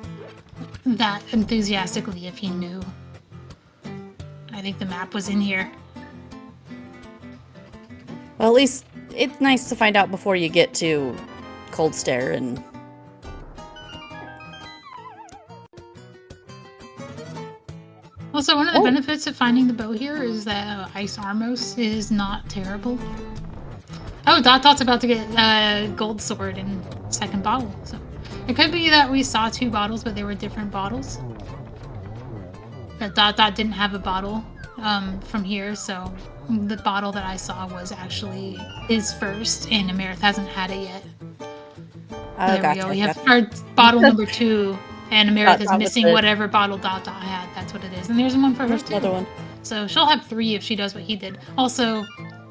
that enthusiastically if he knew. I think the map was in here. Well, at least it's nice to find out before you get to Cold Stare and... Also, one of the benefits of finding the bow here is that Ice Armos is not terrible. Oh, Dot's about to get a gold sword in second bottle. So it could be that we saw 2 bottles, but they were different bottles. That Dot didn't have a bottle from here, so the bottle that I saw was actually his first, and Amarith hasn't had it yet. Oh, there gotcha, we go. We have gotcha. our bottle number 2, and Amarith is Dot missing was it. whatever bottle Dot had. That's what it is. And there's one for her There's too. another one. So she'll have 3 if she does what he did. Also,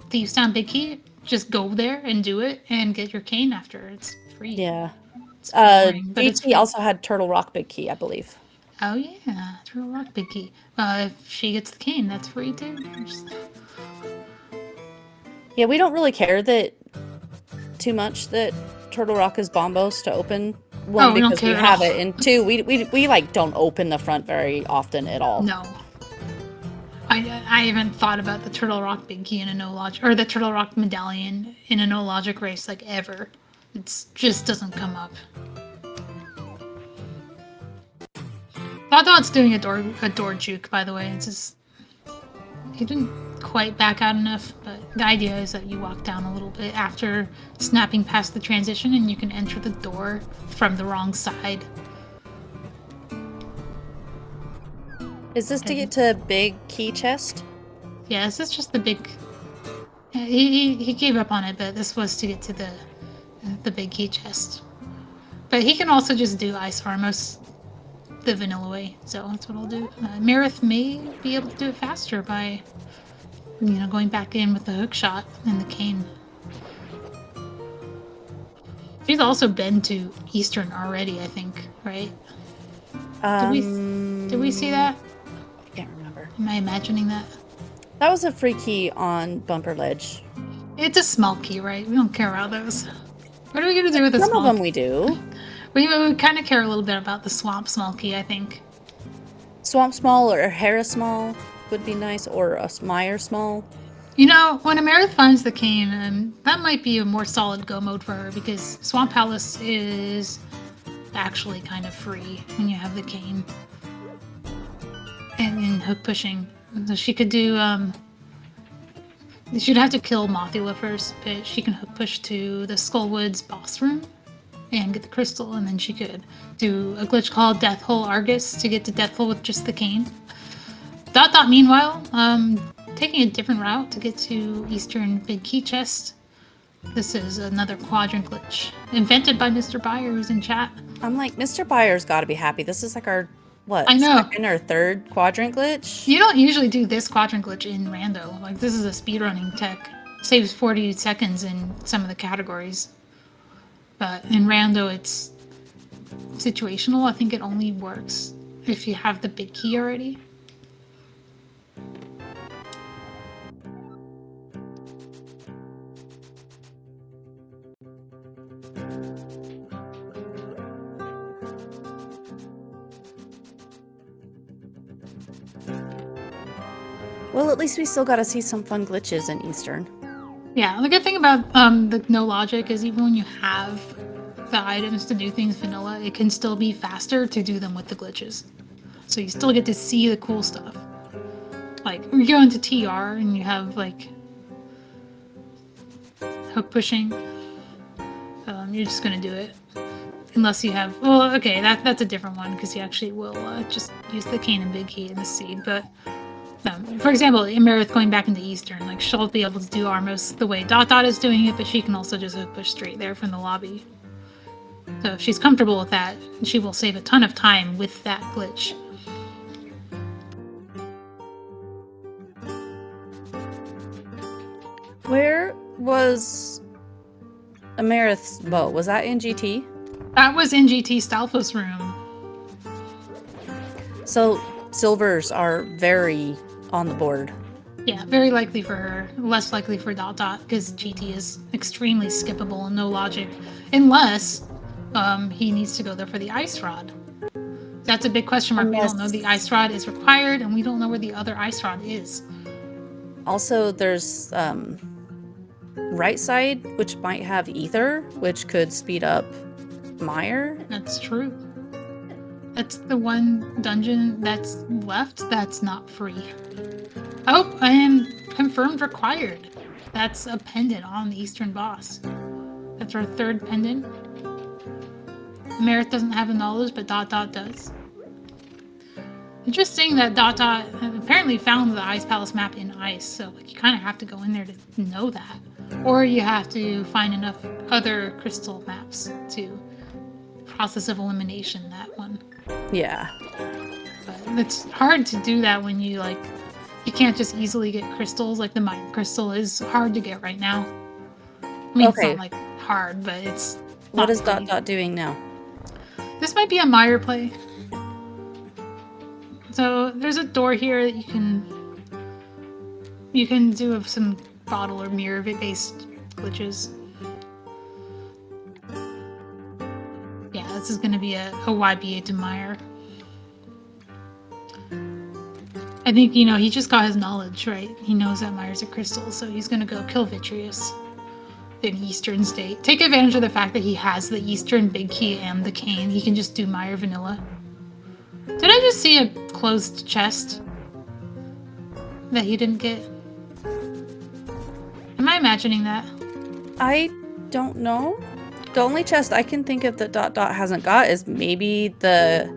Thieves Town Big Key, just go there and do it and get your cane after. It's free. Yeah. It's boring, but it's DT free. also had Turtle Rock Big Key, I believe. Oh yeah, Turtle Rock Big Key. If she gets the cane, that's free too. Yeah, we don't really care that too much that Turtle Rock is bombos to open. One, Oh, we don't because we care at have all. it, and 2, we like don't open the front very often at all. No. I haven't thought about the Turtle Rock Big Key in a no logic, or the Turtle Rock Medallion in a no logic race like ever. It just doesn't come up. Dot's doing a door juke, by the way. It's just he didn't quite back out enough, but the idea is that you walk down a little bit after snapping past the transition, and you can enter the door from the wrong side. Is this to get to Big Key Chest? Yeah, this is just the big. He gave up on it, but this was to get to the big key chest. But he can also just do Ice Armos the vanilla way, so that's what I'll do. Amarith may be able to do it faster by, going back in with the hook shot and the cane. She's also been to Eastern already, I think, right? Did we see that? I can't remember. Am I imagining that? That was a free key on Bumper Ledge. It's a small key, right? We don't care about those. What are we gonna do with a Some small of them key? we do. We kind of care a little bit about the swamp small key, I think. Swamp Small or Hera Small would be nice, or a Meyer Small. When Amarith finds the cane, that might be a more solid go mode for her, because Swamp Palace is actually kind of free when you have the cane. And in hook pushing. So she could do, she'd have to kill Mothula first, but she can hook push to the Skullwoods boss room and get the crystal, and then she could do a glitch called Death Hole Argus to get to Death Hole with just the cane. Dot, meanwhile, taking a different route to get to Eastern Big Key Chest. This is another quadrant glitch, invented by Mr. Byers in chat. I'm like, Mr. Byers got to be happy. This is like our, I know. second or third quadrant glitch? You don't usually do this quadrant glitch in Rando. Like, this is a speedrunning tech. Saves 40 seconds in some of the categories. But in Rando, it's situational. I think it only works if you have the big key already. Well, at least we still got to see some fun glitches in Eastern. Yeah, the good thing about the no logic is even when you have the items to do things vanilla, it can still be faster to do them with the glitches. So you still get to see the cool stuff. Like, you go into TR and you have, like, hook pushing. You're just gonna do it. Unless you have... Well, okay, that's a different one, because you actually will just use the cane and big key in the seed, but... for example, Amarith going back into Eastern, like, she'll be able to do Armos the way Dot is doing it, but she can also just hook push straight there from the lobby. So if she's comfortable with that, she will save a ton of time with that glitch. Where was Amarith's bow? Was that in GT? That was in GT Stalfo's room. So silvers are very on the board. Yeah, very likely for her. Less likely for dotdot because GT is extremely skippable and no logic, unless he needs to go there for the ice rod. That's a big question mark. We don't know the ice rod is required, and we don't know where the other ice rod is. Also, there's right side, which might have ether, which could speed up Mire. That's true. That's the one dungeon that's left that's not free. Oh, and confirmed required. That's a pendant on the Eastern boss. That's our third pendant. Amarith doesn't have the knowledge, but dotdot does. Interesting that dotdot apparently found the Ice Palace map in ice, so like, you kind of have to go in there to know that. Or you have to find enough other crystal maps to process of elimination that one. Yeah. But it's hard to do that when you can't just easily get crystals. Like the mine crystal is hard to get right now. I mean, It's not like hard, but it's What is pretty. dotdot doing now? This might be a Mire play. So there's a door here that you can do some bottle or mirror based glitches. Yeah, this is going to be a YBA to Mire. I think, he just got his knowledge, right? He knows that Mire's a crystal, so he's going to go kill Vitreous in Eastern State. Take advantage of the fact that he has the Eastern Big Key and the Cane. He can just do Mire Vanilla. Did I just see a closed chest that he didn't get? Am I imagining that? I don't know. The only chest I can think of that dotdot hasn't got is maybe the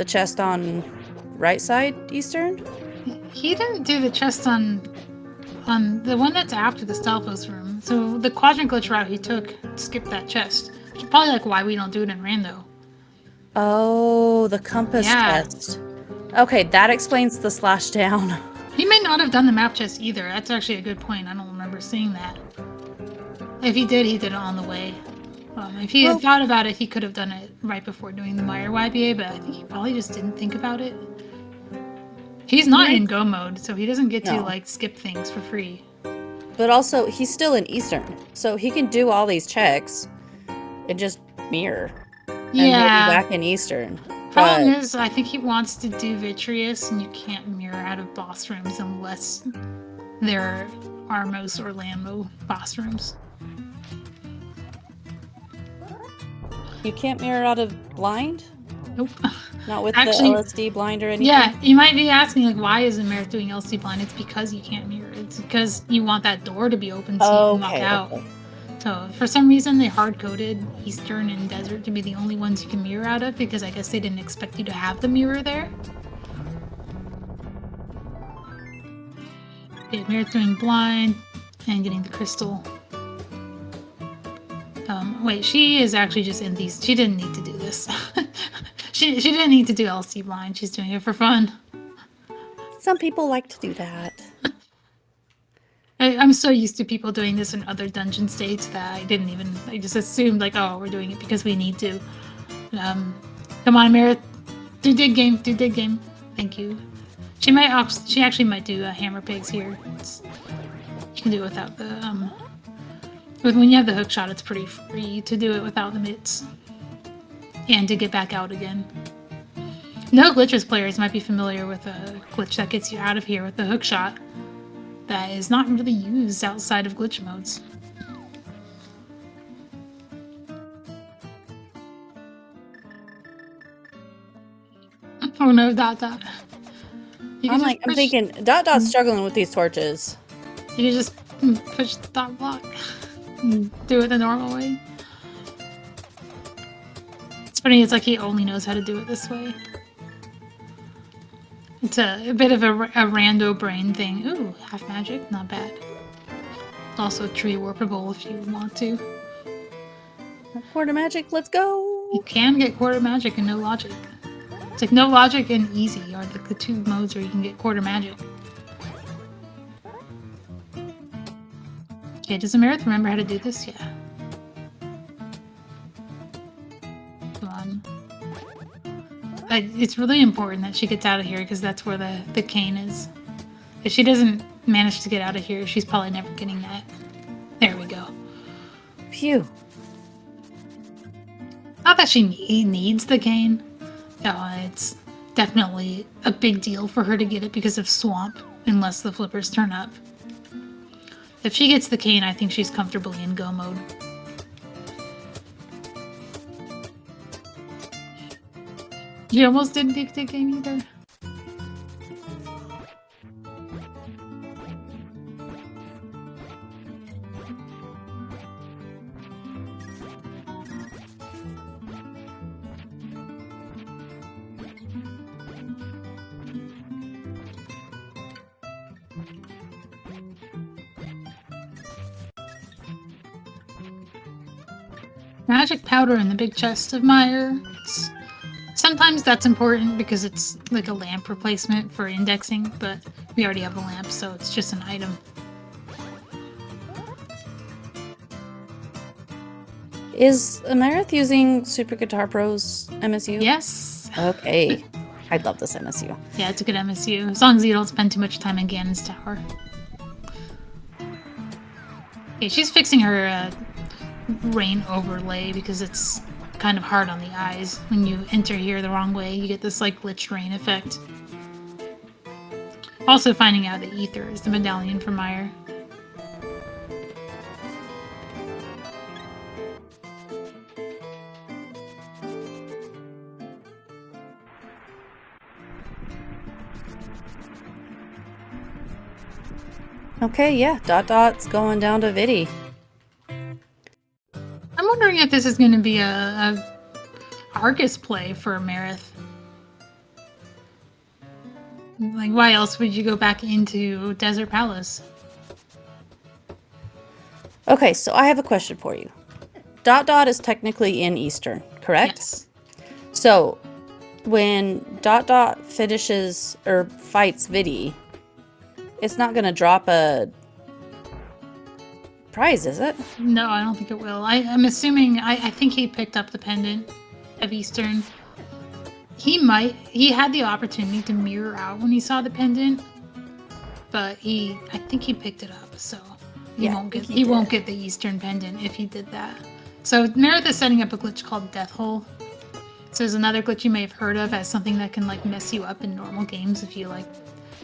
chest on right side Eastern. He didn't do the chest on the one that's after the Stalfos room. So the quadrant glitch route he took skipped that chest. Which is probably why we don't do it in rando. Oh, the compass chest. Okay, that explains the slash down. He may not have done the map chest either. That's actually a good point. I don't remember seeing that. If he did it on the way. If he had thought about it, he could have done it right before doing the Mire YBA, but I think he probably just didn't think about it. He's not in go mode, so he doesn't get to skip things for free. But also, he's still in Eastern, so he can do all these checks and just mirror. Yeah. And maybe back in Eastern. Problem is, I think he wants to do Vitreous, and you can't mirror out of boss rooms unless they're Armos or Lambo boss rooms. You can't mirror out of blind? Nope. Not with the LSD blind or anything? Yeah, you might be asking, why isn't Amarith doing LSD blind? It's because you can't mirror. It's because you want that door to be open so you can walk out. Okay. So, for some reason, they hard-coded Eastern and Desert to be the only ones you can mirror out of, because I guess they didn't expect you to have the mirror there. Okay, Amarith doing blind and getting the crystal. Wait, she is actually just in these. She didn't need to do this. she didn't need to do LC blind. She's doing it for fun. Some people like to do that. I'm so used to people doing this in other dungeon states that I just assumed oh, we're doing it because we need to. Come on, Amarith. Do dig game. Thank you. She actually might do hammer pigs here. You can do it without the when you have the hook shot, it's pretty free to do it without the mitts. And to get back out again. No glitches players might be familiar with a glitch that gets you out of here with the hook shot that is not really used outside of glitch modes. Oh no, dotdot. I'm thinking, dotdot's struggling with these torches. You can just push the dot block. Do it the normal way. It's funny, it's like he only knows how to do it this way. It's a bit of a rando brain thing. Ooh, half magic, not bad. Also tree warpable if you want to. Quarter magic, let's go! You can get quarter magic and no logic. It's like no logic and easy are the two modes where you can get quarter magic. Okay, does Amarith remember how to do this? Yeah. Come on. It's really important that she gets out of here because that's where the cane is. If she doesn't manage to get out of here, she's probably never getting that. There we go. Phew. Not that she needs the cane. It's definitely a big deal for her to get it because of Swamp, unless the flippers turn up. If she gets the cane, I think she's comfortably in go mode. You almost didn't take the cane either. Magic powder in the big chest of Meyer. Sometimes that's important because it's like a lamp replacement for indexing, but we already have a lamp, so it's just an item. Is Amarith using Super Guitar Pro's MSU? Yes. Okay. I love this MSU. Yeah, it's a good MSU. As long as you don't spend too much time in Ganon's Tower. Okay, she's fixing her rain overlay because it's kind of hard on the eyes. When you enter here the wrong way, you get this like glitched rain effect. Also finding out that Ether is the medallion for Meyer. Okay, yeah, dot's going down to Viddy. I'm wondering if this is going to be a Argus play for Amarith. Like, why else would you go back into Desert Palace? Okay, so I have a question for you. Dot is technically in Eastern, correct? Yes. So, when dot finishes or fights Viddy, it's not going to drop a prize, is it? No, I don't think it will. I'm assuming, I think he picked up the pendant of Eastern. He had the opportunity to mirror out when he saw the pendant, but I think he picked it up, so he won't get the Eastern pendant if he did that. So Amarith is setting up a glitch called Death Hole. So there's another glitch you may have heard of as something that can like mess you up in normal games. If you like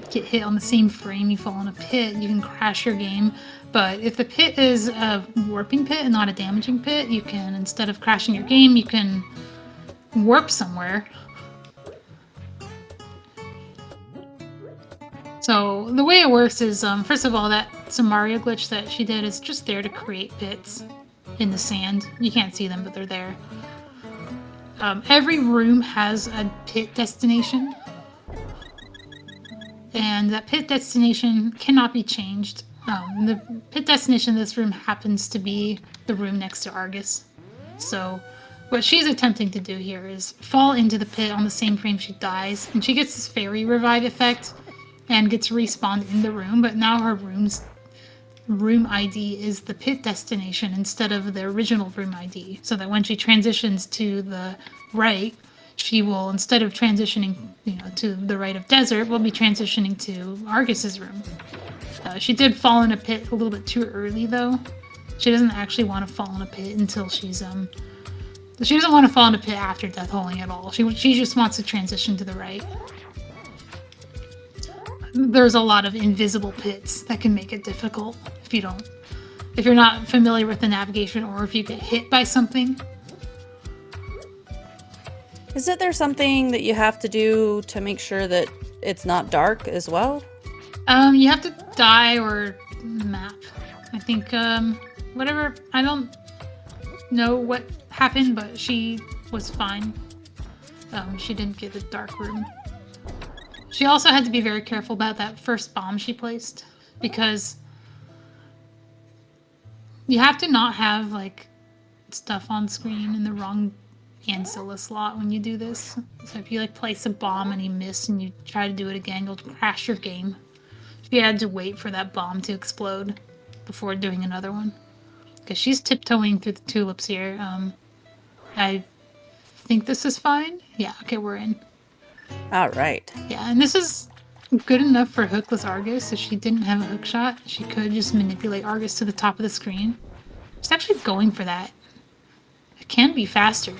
get hit on the same frame, you fall in a pit, you can crash your game. But if the pit is a warping pit and not a damaging pit, you can, instead of crashing your game, you can warp somewhere. So the way it works is, first of all, that Samaria glitch that she did is just there to create pits in the sand. You can't see them, but they're there. Every room has a pit destination, and that pit destination cannot be changed. The pit destination of this room happens to be the room next to Argus. So what she's attempting to do here is fall into the pit on the same frame she dies, and she gets this fairy revive effect and gets respawned in the room, but now her room ID is the pit destination instead of the original room ID, so that when she transitions to the right, she will, instead of transitioning, to the right of Desert, will be transitioning to Argus's room. She did fall in a pit a little bit too early, though. She doesn't actually want to fall in a pit until she's she doesn't want to fall in a pit after death holing at all. She just wants to transition to the right. There's a lot of invisible pits that can make it difficult if you're not familiar with the navigation, or if you get hit by something. Isn't there something that you have to do to make sure that it's not dark as well? You have to die or map. I think, whatever. I don't know what happened, but she was fine. She didn't get the dark room. She also had to be very careful about that first bomb she placed, because you have to not have, like, stuff on screen in the wrong Ancilla slot when you do this. So if you, like, place a bomb and you miss and you try to do it again, you'll crash your game. She had to wait for that bomb to explode. before doing another one. Because she's tiptoeing through the tulips here. I think this is fine. Yeah, okay, we're in. All right. Yeah, and this is good enough for hookless Argus. If she didn't have a hook shot, she could just manipulate Argus to the top of the screen. She's actually going for that. It can be faster.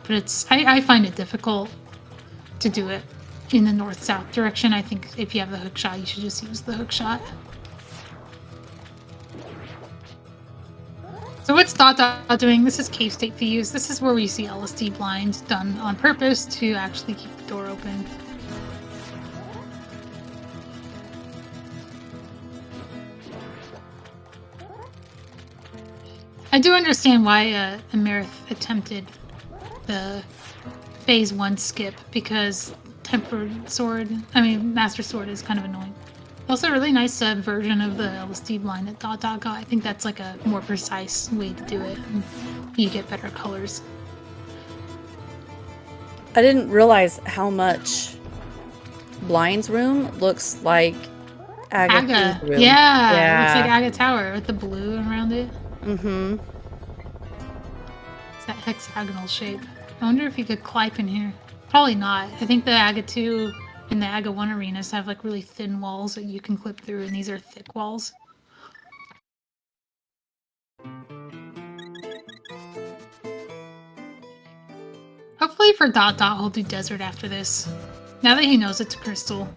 But I find it difficult to do it in the north-south direction. I think if you have the hook shot, you should just use the hook shot. So what's dotdot doing? This is cave state fuse. This is where we see LSD blind done on purpose to actually keep the door open. I do understand why Amarith attempted the phase 1 skip, because Master Sword is kind of annoying. Also, a really nice version of the LSD blind that dotdot got. I think that's like a more precise way to do it, and you get better colors. I didn't realize how much Blind's room looks like Aga's room. Yeah, it looks like Aga Tower with the blue around it. Mm-hmm. It's that hexagonal shape. I wonder if you could climb in here. Probably not. I think the Aga 2 and the Aga 1 arenas have like really thin walls that you can clip through, and these are thick walls. Hopefully for dotdot he'll do desert after this. Now that he knows it's a crystal.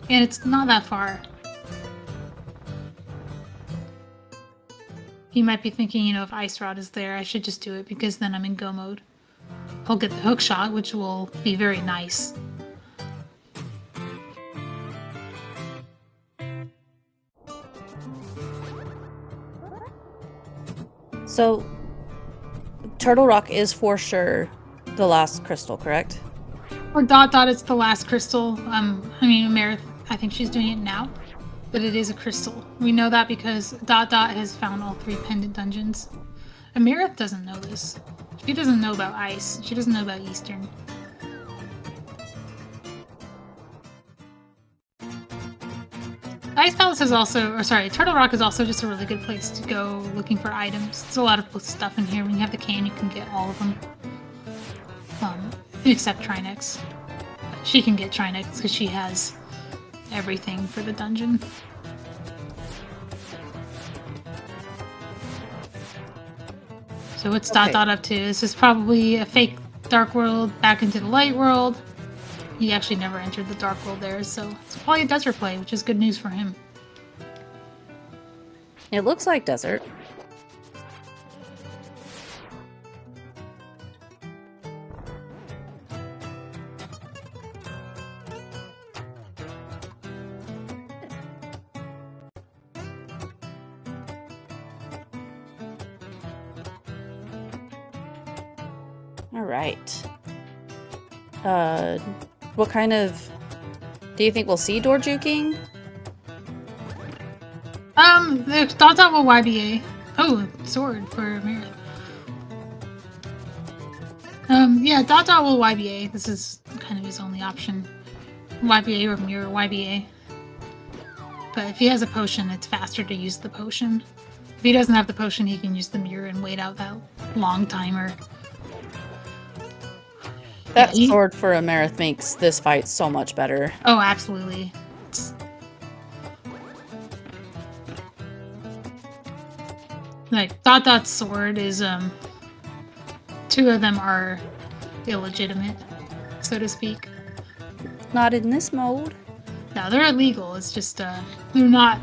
And it's not that far. He might be thinking, you know, if Ice Rod is there, I should just do it because then I'm in go mode. He'll get the hook shot, which will be very nice. So, Turtle Rock is for sure the last crystal, correct? For dotdot, it's the last crystal. Amarith, I think she's doing it now, but it is a crystal. We know that because dotdot has found all 3 pendant dungeons. Amarith doesn't know this. She doesn't know about Ice. She doesn't know about Eastern. Ice Palace is also, Turtle Rock is also just a really good place to go looking for items. There's a lot of stuff in here. When you have the can, you can get all of them. Except Trinex. But she can get Trinex because she has everything for the dungeon. So what's dotdot up to? This is probably a fake Dark World back into the Light World. He actually never entered the Dark World there, so it's probably a desert play, which is good news for him. It looks like desert. All right. What kind of... Do you think we'll see door juking? The dotdot will YBA. Oh, sword for Amarith. Yeah, dotdot will YBA. This is kind of his only option. YBA or mirror YBA. But if he has a potion, it's faster to use the potion. If he doesn't have the potion, he can use the mirror and wait out that long timer. That sword for Amarith makes this fight so much better. Oh, absolutely. Like, dotdot's sword is, 2 of them are illegitimate, so to speak. Not in this mode. No, they're illegal. It's just, they're not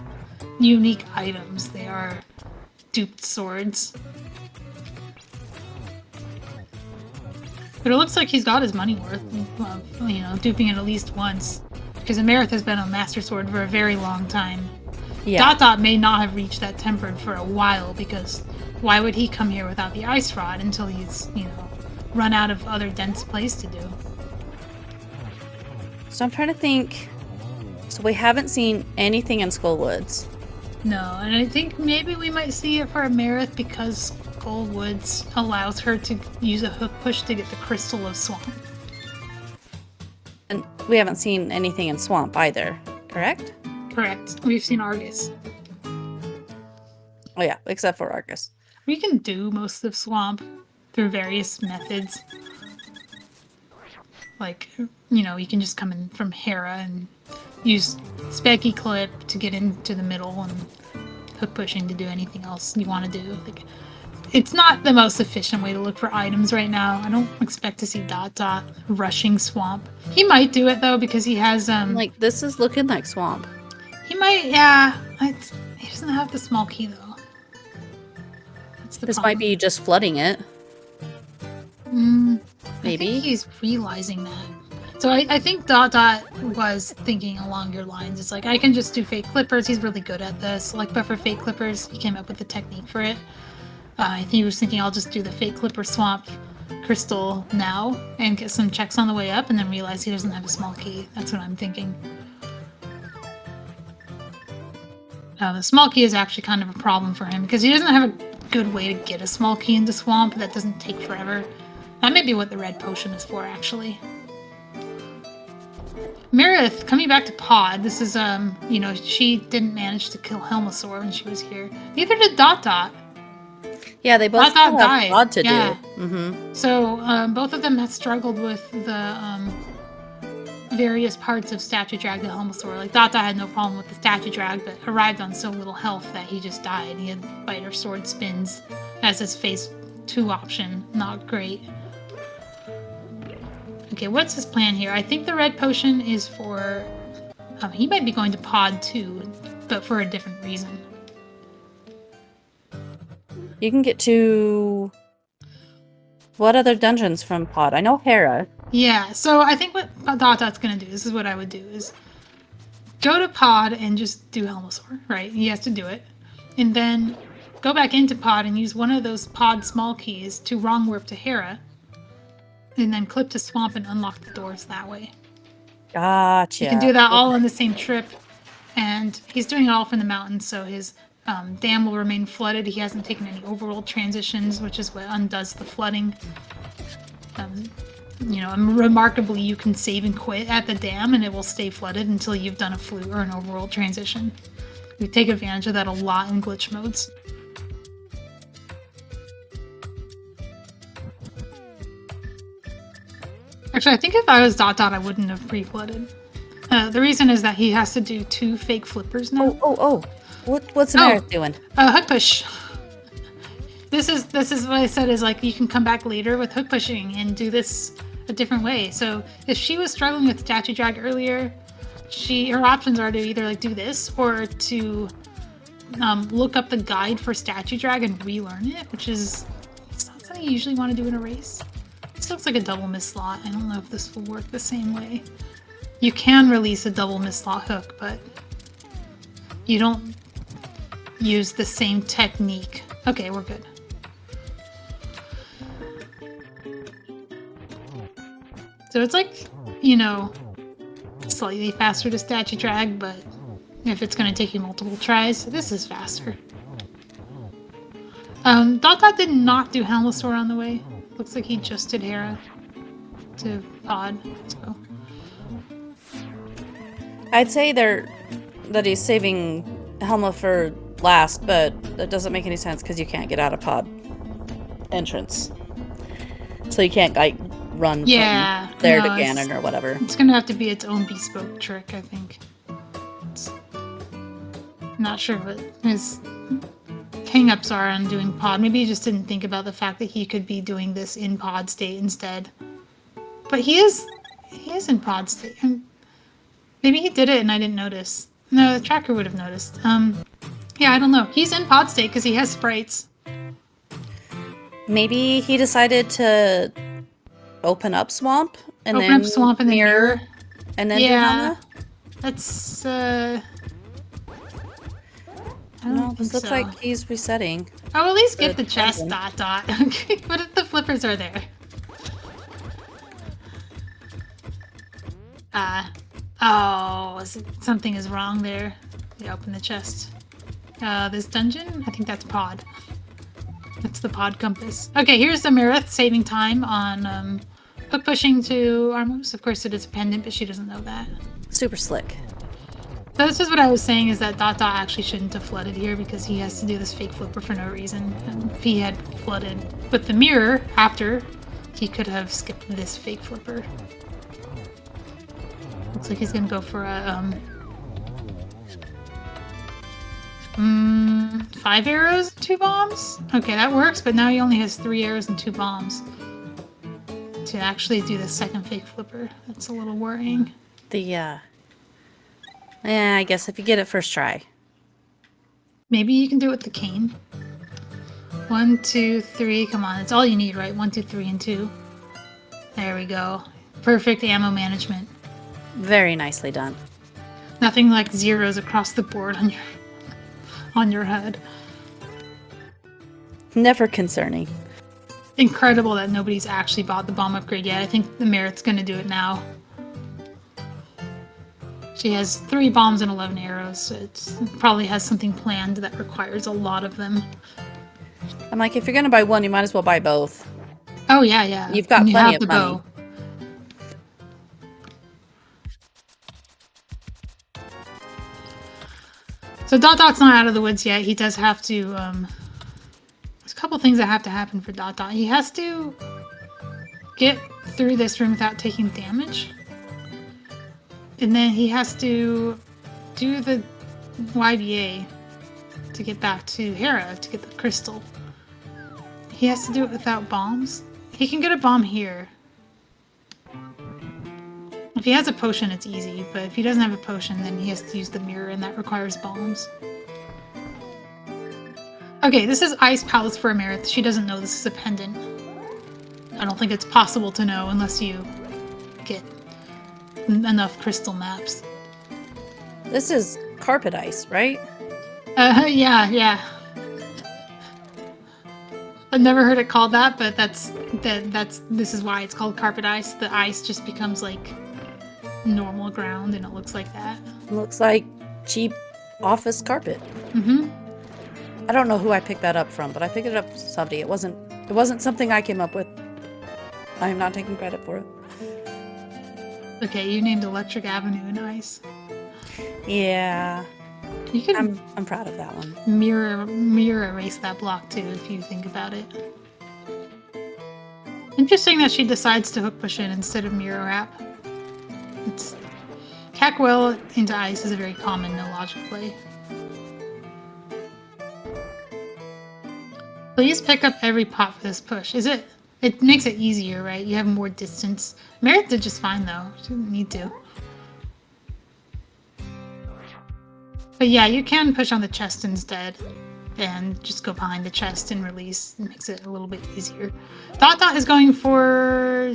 unique items. They are duped swords. But it looks like he's got his money worth, you know, duping it at least once. Because Amarith has been a Master Sword for a very long time. Yeah. dotdot may not have reached that tempered for a while, because why would he come here without the Ice Rod until he's, you know, run out of other dense plays to do? So I'm trying to think. So we haven't seen anything in Skullwoods. No, and I think maybe we might see it for Amarith because Skullwoods allows her to use a hook push to get the Crystal of Swamp. And we haven't seen anything in Swamp either, correct? Correct. We've seen Argus. Oh yeah, except for Argus. We can do most of Swamp through various methods. Like, you know, you can just come in from Hera and use Specky Clip to get into the middle and hook pushing to do anything else you want to do. Like, it's not the most efficient way to look for items right now. I don't expect to see dotdot rushing Swamp. He might do it though because he has Like, this is looking like Swamp. he might, yeah. He doesn't have the small key though. That's the This problem. might be just flooding it. Maybe. I think he's realizing that. So I think dotdot was thinking along your lines. It's like, I can just do fake clippers. He's really good at this. Like, but for fake clippers, he came up with the technique for it. I think he was thinking, I'll just do the fake clipper swamp crystal now and get some checks on the way up and then realize he doesn't have a small key. That's what I'm thinking. The small key is actually kind of a problem for him because he doesn't have a good way to get a small key into swamp that doesn't take forever. That may be what the red potion is for, actually. Amarith, coming back to Pod, this is, you know, she didn't manage to kill Helmasaur when she was here. Neither did dotdot. Yeah, they both dotdot have died. Pod to Yeah. do. Mm-hmm. So, both of them have struggled with the, various parts of statue drag to Helmasaur. Like, dotdot had no problem with the statue drag, but arrived on so little health that he just died. He had fighter sword spins as his phase 2 option. Not great. Okay, what's his plan here? I think the red potion is for... he might be going to Pod too, but for a different reason. You can get to... What other dungeons from Pod? I know Hera. Yeah, so I think what dotdot's gonna do, this is what I would do, is go to Pod and just do Helmasaur, right? He has to do it. And then go back into Pod and use one of those Pod small keys to wrong warp to Hera. And then clip to Swamp and unlock the doors that way. Gotcha. You can do that all on the same trip. And he's doing it all from the mountain, so his dam will remain flooded. He hasn't taken any overworld transitions, which is what undoes the flooding. You know, remarkably, you can save and quit at the dam, and it will stay flooded until you've done a flute or an overworld transition. We take advantage of that a lot in glitch modes. Actually, I think if I was dotdot, I wouldn't have pre-flooded. The reason is that he has to do 2 fake flippers now. Oh. What's Amarith doing? Hook push. This is what I said is like you can come back later with hook pushing and do this a different way. So if she was struggling with statue drag earlier, her options are to either like do this or to look up the guide for statue drag and relearn it, which is it's not something you usually want to do in a race. This looks like a double miss slot. I don't know if this will work the same way. You can release a double miss slot hook, but you don't use the same technique. Okay, we're good. So it's like, you know, slightly faster to statue drag, but if it's going to take you multiple tries, this is faster. dotdot did not do Helmasaur on the way. Looks like he just did Hera to Pod, so. I'd say that he's saving Helma for last, but that doesn't make any sense because you can't get out of Pod entrance. So you can't, like, run from there to Ganon or whatever. It's gonna have to be its own bespoke trick, I think. Not sure what his hang-ups are on doing Pod. Maybe he just didn't think about the fact that he could be doing this in Pod state instead. But he is in Pod state. Maybe he did it and I didn't notice. No, the tracker would have noticed. Yeah, I don't know. He's in Pod state because he has sprites. Maybe he decided to open up Swamp and open then up Swamp and then mirror. And then do Helma? That's I No, don't this think looks so. like he's resetting. I'll at least get the the chest, dungeon. dotdot. Okay, what if the flippers are there? Something is wrong there. Yeah, open the chest. This dungeon? I think that's Pod. That's the Pod compass. Okay, here's Amarith saving time on hook pushing to Armos. Of course it is a pendant, but she doesn't know that. Super slick. this is what I was saying, is that dot actually shouldn't have flooded here because he has to do this fake flipper for no reason. And if he had flooded with the mirror after, he could have skipped this fake flipper. Looks like he's gonna go for a 5 arrows, 2 bombs? Okay, that works, but now he only has 3 arrows and 2 bombs to actually do the second fake flipper. That's a little worrying. Yeah, I guess if you get it first try. Maybe you can do it with the cane. 1, 2, 3. Come on, it's all you need, right? 1, 2, 3, and 2. There we go. Perfect ammo management. Very nicely done. Nothing like zeros across the board on your head. Never concerning. Incredible that nobody's actually bought the bomb upgrade yet. I think the Amarith's gonna do it now. She has 3 bombs and 11 arrows, so it probably has something planned that requires a lot of them. I'm like, if you're gonna buy one, you might as well buy both. Oh yeah, yeah. You've got and plenty you have of the money. bow. So Dot's not out of the woods yet. He does have to, there's a couple things that have to happen for Dot. He has to get through this room without taking damage. And then he has to do the YBA to get back to Hera to get the crystal. He has to do it without bombs. He can get a bomb here. If he has a potion, it's easy, but if he doesn't have a potion, then he has to use the mirror, and that requires bombs. Okay, this is Ice Palace for Amarith. She doesn't know this is a pendant. I don't think it's possible to know unless you get enough crystal maps. This is carpet ice, right? Yeah. I've never heard it called that, but this is why it's called carpet ice. The ice just becomes like normal ground, and it looks like that. Looks like cheap office carpet. Mm-hmm. I don't know who I picked that up from, but I picked it up from somebody. It wasn't something I came up with. I am not taking credit for it. Okay, you named Electric Avenue in ice. Yeah. You can I'm proud of that one. mirror erase that block too if you think about it. Interesting that she decides to hook push in instead of mirror wrap. It's Cackwell into ice is a very common no logic play. Please pick up every pot for this push. It makes it easier, right? You have more distance. Amarith did just fine though. She didn't need to. But yeah, you can push on the chest instead and just go behind the chest and release. It makes it a little bit easier. Dot is going for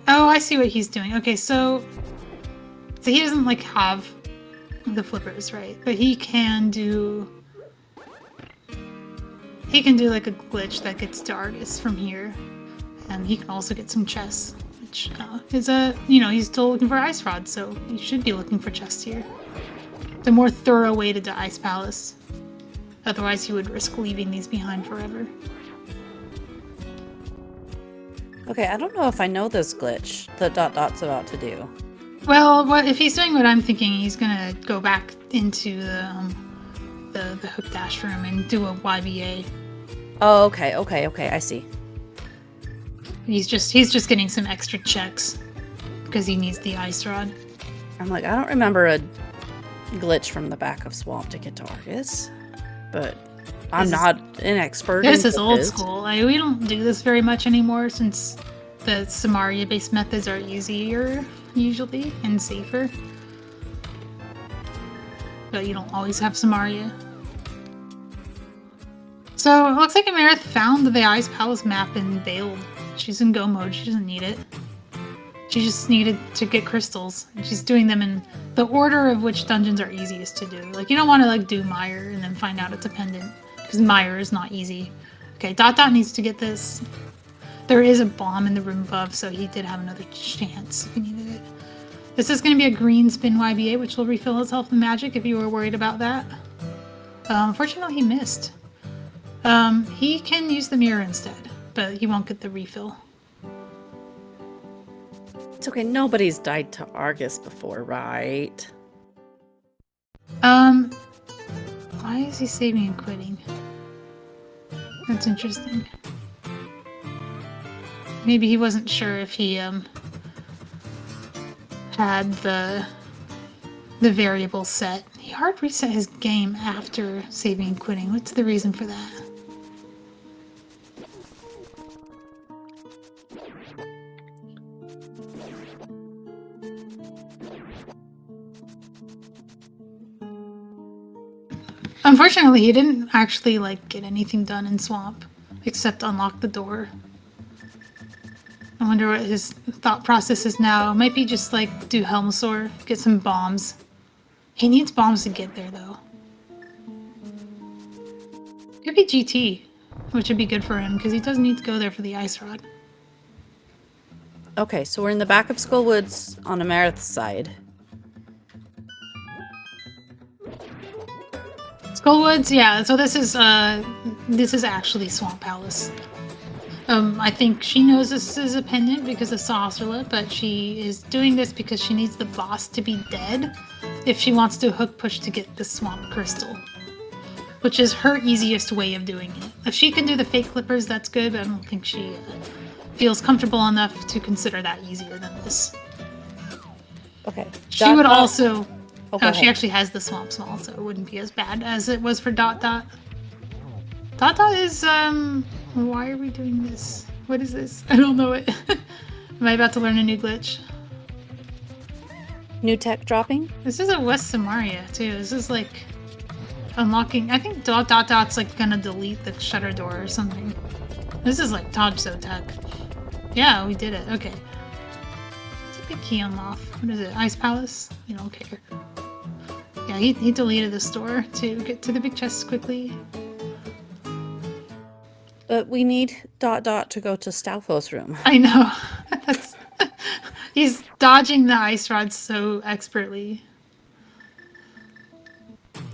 oh, I see what he's doing. Okay, so he doesn't like have the flippers, right? But he can do like a glitch that gets to Argus from here. And he can also get some chests, which is he's still looking for Ice Rod, so he should be looking for chests here. It's a more thorough way to do Ice Palace. Otherwise, he would risk leaving these behind forever. Okay, I don't know if I know this glitch that Dot's about to do. Well, if he's doing what I'm thinking, he's gonna go back into the hook dash room and do a YBA. Oh, okay, I see. He's just getting some extra checks because he needs the ice rod. I'm like, I don't remember a glitch from the back of Swamp to get to Argus, but I'm not an expert. This is old school. We don't do this very much anymore since the Samaria-based methods are easier usually and safer. But you don't always have Samaria. So it looks like Amarith found the Ice Palace map and bailed. She's in go mode. She doesn't need it. She just needed to get crystals. She's doing them in the order of which dungeons are easiest to do. Like, you don't want to like do Mire and then find out it's a pendant, because Mire is not easy. Okay, Dot needs to get this. There is a bomb in the room above, so he did have another chance if he needed it. This is going to be a green spin YBA, which will refill itself with magic if you were worried about that. Unfortunately, he missed. He can use the mirror instead, but he won't get the refill. It's okay. Nobody's died to Argus before, right? Why is he saving and quitting? That's interesting. Maybe he wasn't sure if he had the variable set. He hard reset his game after saving and quitting. What's the reason for that? Unfortunately, he didn't actually like get anything done in Swamp except unlock the door. I wonder what his thought process is now. Might be just like do Helmsor, get some bombs. He needs bombs to get there though. Could be GT, which would be good for him because he does need to go there for the ice rod. Okay, so we're in the back of Skullwoods on Amarith's side. Skullwoods, yeah. So this is actually Swamp Palace. I think she knows this is a pendant because of Saucerla, but she is doing this because she needs the boss to be dead if she wants to hook push to get the Swamp Crystal, which is her easiest way of doing it. If she can do the fake clippers, that's good, but I don't think she feels comfortable enough to consider that easier than this. Okay. She would also... Oh, she actually has the Swamp Small, so it wouldn't be as bad as it was for dotdot. Dotdot is, why are we doing this? What is this? I don't know it. Am I about to learn a new glitch? New tech dropping? This is a West Samaria, too. This is, like, unlocking... I think dotdot's, like, gonna delete the shutter door or something. This is, like, Todso tech. Yeah, we did it. Okay. It's a big key unlock. What is it? Ice Palace? You don't care. Yeah, he deleted the store to get to the big chests quickly. But we need dotdot to go to Stalfo's room. I know. That's he's dodging the ice rods so expertly.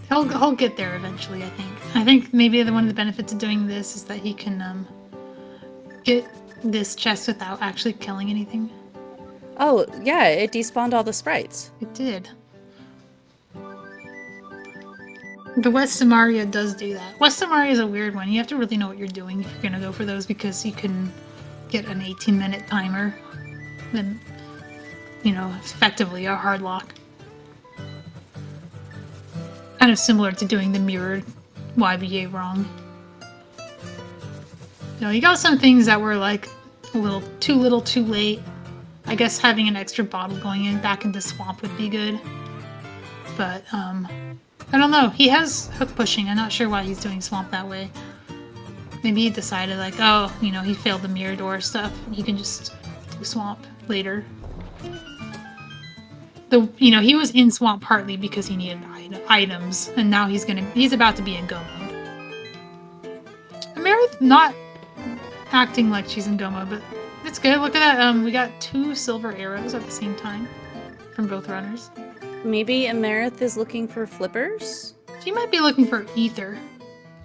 He'll get there eventually, I think. I think maybe one of the benefits of doing this is that he can get this chest without actually killing anything. Oh, yeah, it despawned all the sprites. It did. The West Samaria does do that. West Samaria is a weird one. You have to really know what you're doing if you're going to go for those because you can get an 18-minute timer. Then, you know, effectively a hard lock. Kind of similar to doing the mirrored YBA wrong. You know, you got some things that were like a little too late. I guess having an extra bottle going in back into Swamp would be good. But, I don't know. He has hook pushing. I'm not sure why he's doing Swamp that way. Maybe he decided like, oh, you know, he failed the mirror door stuff. He can just do Swamp later. You know, he was in Swamp partly because he needed items, and now he's about to be in go mode. Amarith not acting like she's in go mode, but it's good. Look at that. We got 2 silver arrows at the same time from both runners. Maybe Amarith is looking for flippers? She might be looking for ether.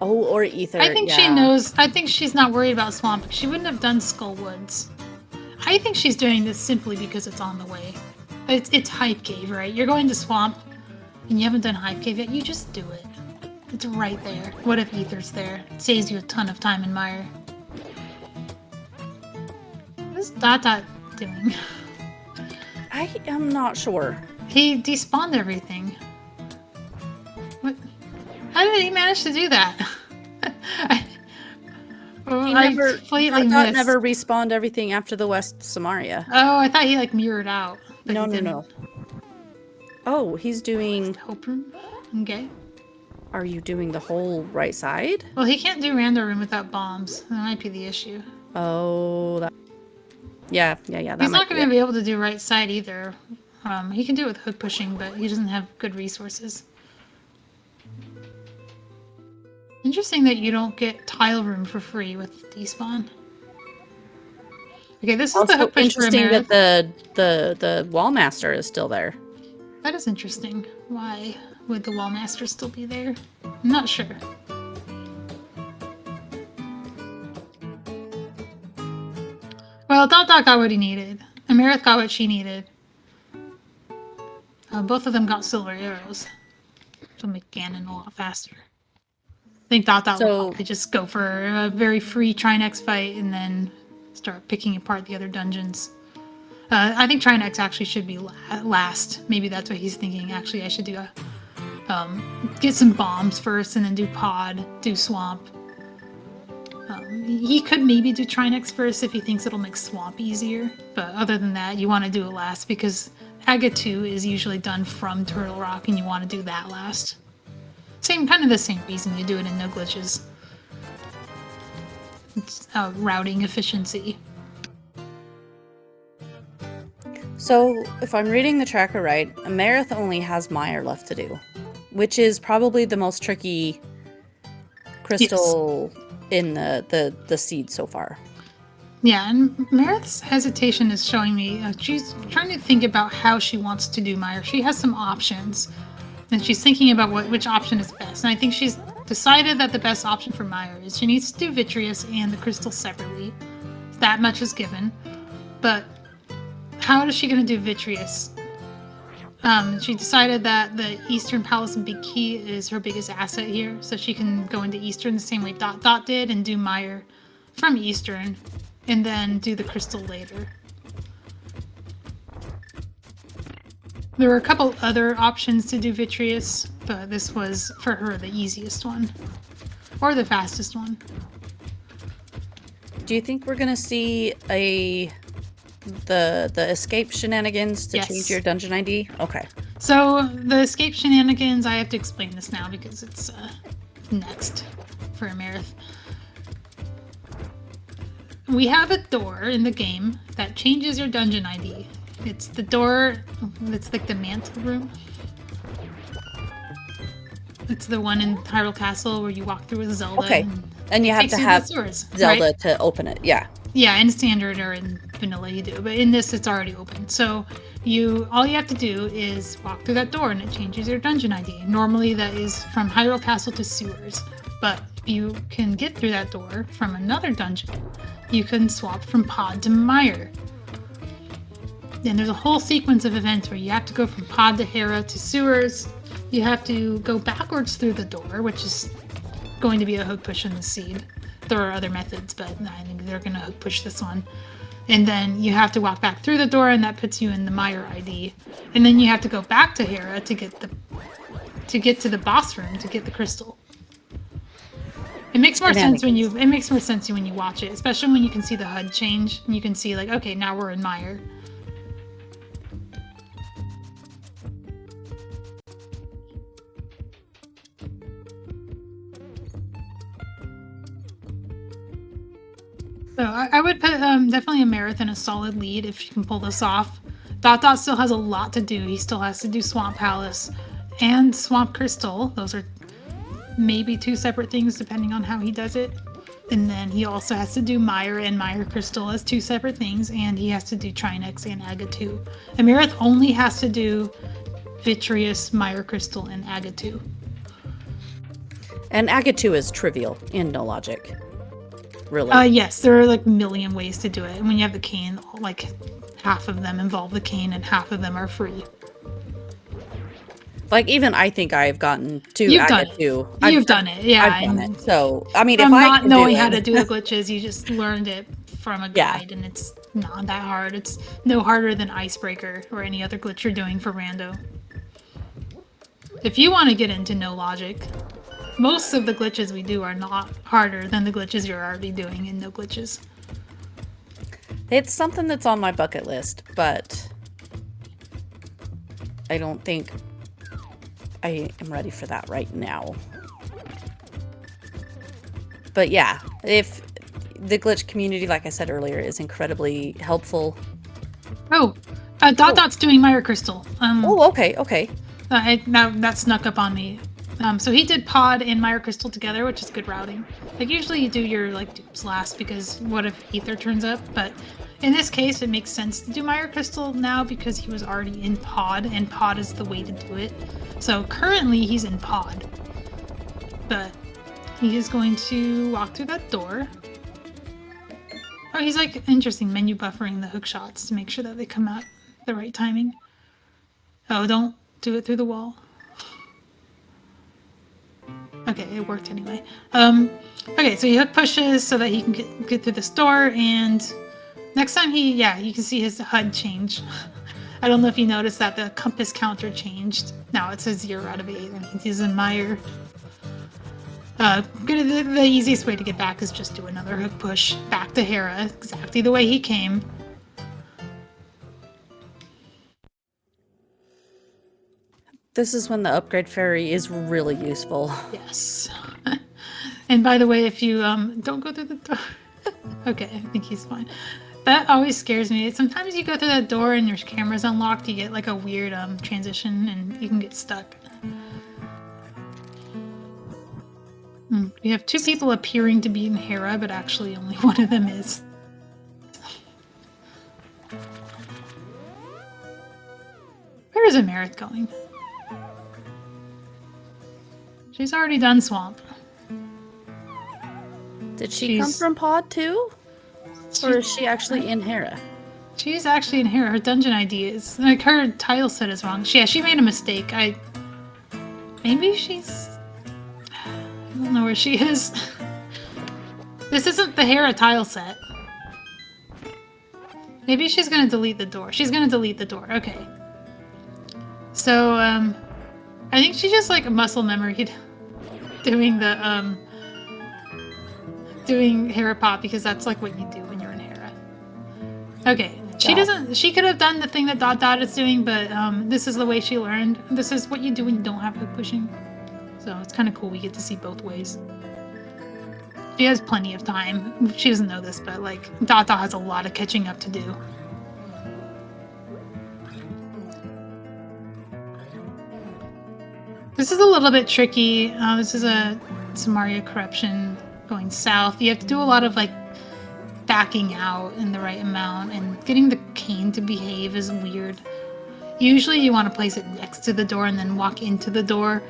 Oh, or ether. I think she knows. I think she's not worried about Swamp. She wouldn't have done Skullwoods. I think she's doing this simply because it's on the way. It's Hype Cave, right? You're going to Swamp, and you haven't done Hype Cave yet. You just do it. It's right there. What if ether's there? It saves you a ton of time and mire. What is dotdot doing? I am not sure. He despawned everything. What? How did he manage to do that? dotdot never respawned everything after the West Samaria. Oh, I thought he like mirrored out. No. Oh, he's doing... Hope room? Okay. Are you doing the whole right side? Well, he can't do rando room without bombs. That might be the issue. Oh, that... Yeah. He's not going to be able to do right side either. He can do it with hook pushing, but he doesn't have good resources. Interesting that you don't get tile room for free with despawn. Okay, this is the hook push. Interesting that the Wallmaster is still there. That is interesting. Why would the Wallmaster still be there? I'm not sure. Well, dotdot got what he needed. Amarith got what she needed. Both of them got silver arrows. To make Ganon a lot faster. I think dotdot will probably just go for a very free Trinex fight and then start picking apart the other dungeons. I think Trinex actually should be last. Maybe that's what he's thinking. Actually, I should do get some bombs first and then do pod, do swamp. He could maybe do Trinex first if he thinks it'll make swamp easier. But other than that, you want to do it last because Aga 2 is usually done from Turtle Rock and you want to do that last. Kind of the same reason you do it in No Glitches. It's routing efficiency. So, if I'm reading the tracker right, Amarith only has Mire left to do, which is probably the most tricky crystal in the seed so far. Yeah, and Marith's hesitation is showing me she's trying to think about how she wants to do Mire. She has some options, and she's thinking about which option is best. And I think she's decided that the best option for Mire is she needs to do Vitreous and the crystal separately. That much is given. But how is she going to do Vitreous? She decided that the Eastern Palace and Big Key is her biggest asset here, so she can go into Eastern the same way dotdot did and do Mire from Eastern, and then do the crystal later. There were a couple other options to do Vitreous, but this was, for her, the easiest one. Or the fastest one. Do you think we're going to see the escape shenanigans to change your dungeon ID? Okay. So the escape shenanigans, I have to explain this now because it's next for Amarith. We have a door in the game that changes your dungeon ID. It's the door that's like the mantle room. It's the one in Hyrule Castle where you walk through with Zelda. Okay. And you have to have Zelda to open it. Yeah. Yeah, in standard or in vanilla you do, but in this it's already open. So all you have to do is walk through that door and it changes your dungeon ID. Normally that is from Hyrule Castle to sewers, but you can get through that door from another dungeon. You can swap from pod to Mire. And there's a whole sequence of events where you have to go from pod to Hera to sewers. You have to go backwards through the door, which is going to be a hook push in the seed. There are other methods, but I think they're going to hook push this one. And then you have to walk back through the door, and that puts you in the Mire ID. And then you have to go back to Hera to get to the boss room to get the crystal. It makes more sense when you watch it, especially when you can see the HUD change and you can see like, okay, now we're in Mire. So I would put definitely Amarith in a solid lead if she can pull this off. dotdot still has a lot to do. He still has to do Swamp Palace and Swamp Crystal. Those are maybe two separate things depending on how he does it. And then he also has to do Mire and Mire Crystal as two separate things, and he has to do Trinex and Aga 2. Amarith only has to do Vitreous, Mire Crystal, and Aga 2. And Aga 2 is trivial in No Logic. Really? Yes, there are like a million ways to do it. And when you have the cane, like half of them involve the cane and half of them are free. Like even I think I've gotten to Aga 2. You've done it, yeah. I've done it. So I mean, if not knowing how to do the glitches, you just learned it from a guide, and it's not that hard. It's no harder than Icebreaker or any other glitch you're doing for rando. If you want to get into No Logic, most of the glitches we do are not harder than the glitches you're already doing in No Glitches. It's something that's on my bucket list, but I don't think I am ready for that right now. But yeah, if the glitch community, like I said earlier, is incredibly helpful. Oh, dotdot's doing Mire Crystal. Okay. Now that snuck up on me. So he did pod and Mire Crystal together, which is good routing. Like usually you do your like dupes last because what if Ether turns up? But in this case, it makes sense to do Mire Crystal now because he was already in pod, and pod is the way to do it. So currently he's in pod, but he is going to walk through that door. Oh, he's like interesting menu buffering the hook shots to make sure that they come out the right timing. Oh, don't do it through the wall. Okay, it worked anyway. Okay, so he hook pushes so that he can get through this door, and next time you can see his HUD change. I don't know if you noticed that the compass counter changed. Now it says 0 out of 8. That means he's in mire. The easiest way to get back is just do another hook push back to Hera, exactly the way he came. This is when the upgrade fairy is really useful. Yes. And by the way, if you don't go through the door... Okay, I think he's fine. That always scares me. Sometimes you go through that door and your camera's unlocked, you get like a weird transition and you can get stuck. We have 2 people appearing to be in Hera, but actually only one of them is. Where is Amarith going? She's already done Swamp. Did she come from Pod too? Or is she actually in Hera? She's actually in Hera. Her dungeon ID is... Like, her title set is wrong. She made a mistake. Maybe she's... I don't know where she is. This isn't the Hera tile set. Maybe she's gonna delete the door. She's gonna delete the door. Okay. So, I think she just, like, muscle memoried doing the, doing Hera Pop, because that's, like, what you do when you're in Hera. Okay. She could have done the thing that dotdot is doing, but, this is the way she learned. This is what you do when you don't have hook pushing. So it's kind of cool we get to see both ways. She has plenty of time. She doesn't know this, but, like, dotdot has a lot of catching up to do. This is a little bit tricky. This is a Samaria corruption going south. You have to do a lot of, like, backing out in the right amount, and getting the cane to behave is weird. Usually you want to place it next to the door and then walk into the door,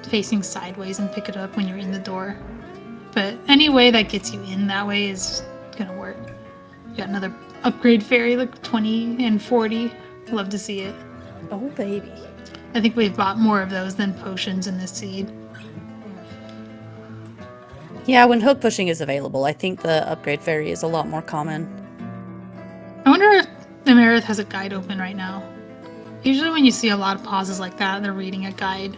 facing sideways, and pick it up when you're in the door. But any way that gets you in that way is gonna work. You got another upgrade fairy, like 20 and 40. Love to see it. Oh, baby. I think we've bought more of those than potions in this seed. Yeah, when hook pushing is available, I think the upgrade fairy is a lot more common. I wonder if Amarith has a guide open right now. Usually when you see a lot of pauses like that, they're reading a guide.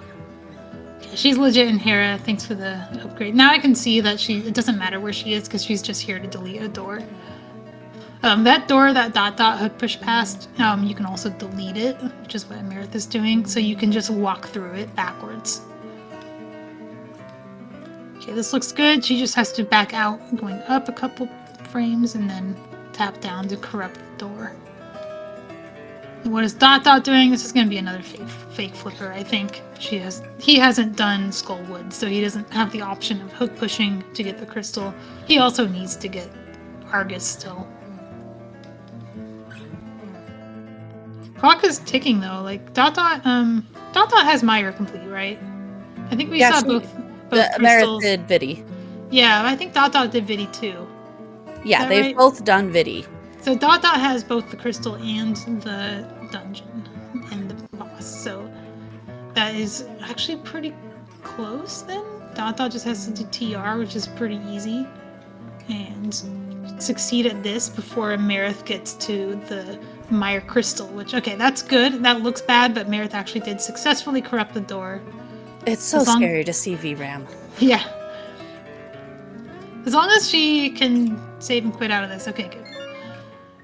Yeah, she's legit in Hera. Thanks for the upgrade. Now I can see that it doesn't matter where she is, because she's just here to delete a door. That door that dotdot hook push past, you can also delete it, which is what Amarith is doing, so you can just walk through it backwards. Okay, this looks good. She just has to back out, going up a couple frames, and then tap down to corrupt the door. And what is dotdot doing? This is going to be another fake flipper, I think. He hasn't done Skullwood, so he doesn't have the option of hook pushing to get the crystal. He also needs to get Argus still. Clock is ticking though. Like dotdot has Mire complete, right? I think we saw both Amarith did Vidi. Yeah, I think dotdot did Vidi too. Yeah, they've both done Vidi. So dotdot has both the crystal and the dungeon and the boss. So that is actually pretty close then. Dotdot just has to do TR, which is pretty easy, and succeed at this before Amarith gets to the Mire crystal, which, okay, that's good. That looks bad, but Amarith actually did successfully corrupt the door. It's so scary to see VRAM. Yeah. As long as she can save and quit out of this, okay, good.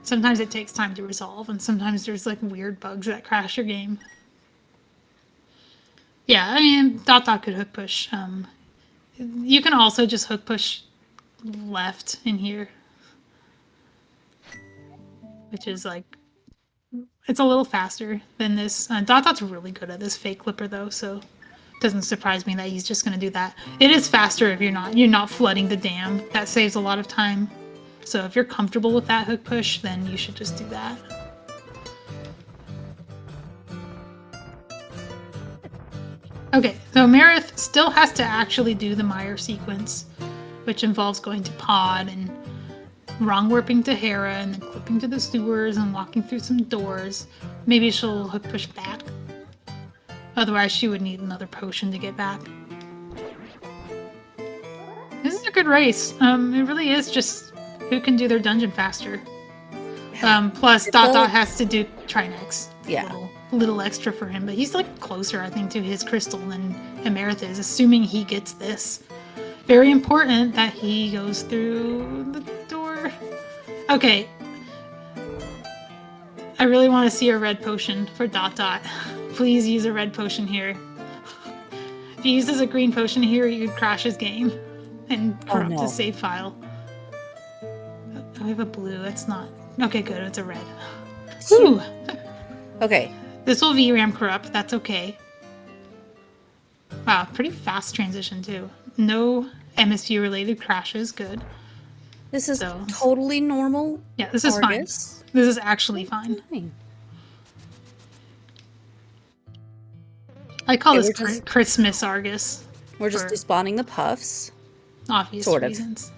Sometimes it takes time to resolve, and sometimes there's, like, weird bugs that crash your game. Yeah, I mean, dotdot could hook push. You can also just hook push left in here, which is, like, it's a little faster than this. Dotdot's really good at this fake clipper though, so it doesn't surprise me that he's just gonna do that. It is faster if you're not flooding the dam. That saves a lot of time. So if you're comfortable with that hook push, then you should just do that. Okay, so Amarith still has to actually do the Mire sequence, which involves going to Pod and wrong warping to Hera and then clipping to the sewers and walking through some doors. Maybe she'll hook push back. Otherwise, she would need another potion to get back. This is a good race. It really is just who can do their dungeon faster. Plus, dotdot has to do Trinex. Yeah. Little extra for him, but he's like closer, I think, to his crystal than Amarith is, assuming he gets this. Very important that he goes through the door. Okay. I really want to see a red potion for dotdot. Please use a red potion here. If he uses a green potion here, he could crash his game and corrupt his save file. I have a blue. That's not... Okay, good. It's a red. Whew. Okay. This will VRAM corrupt. That's okay. Wow, pretty fast transition, too. No MSU-related crashes. Good. This is totally normal. Yeah, this is fine. This is actually fine. I call this Christmas Argus. We're just despawning the puffs. Obvious reasons.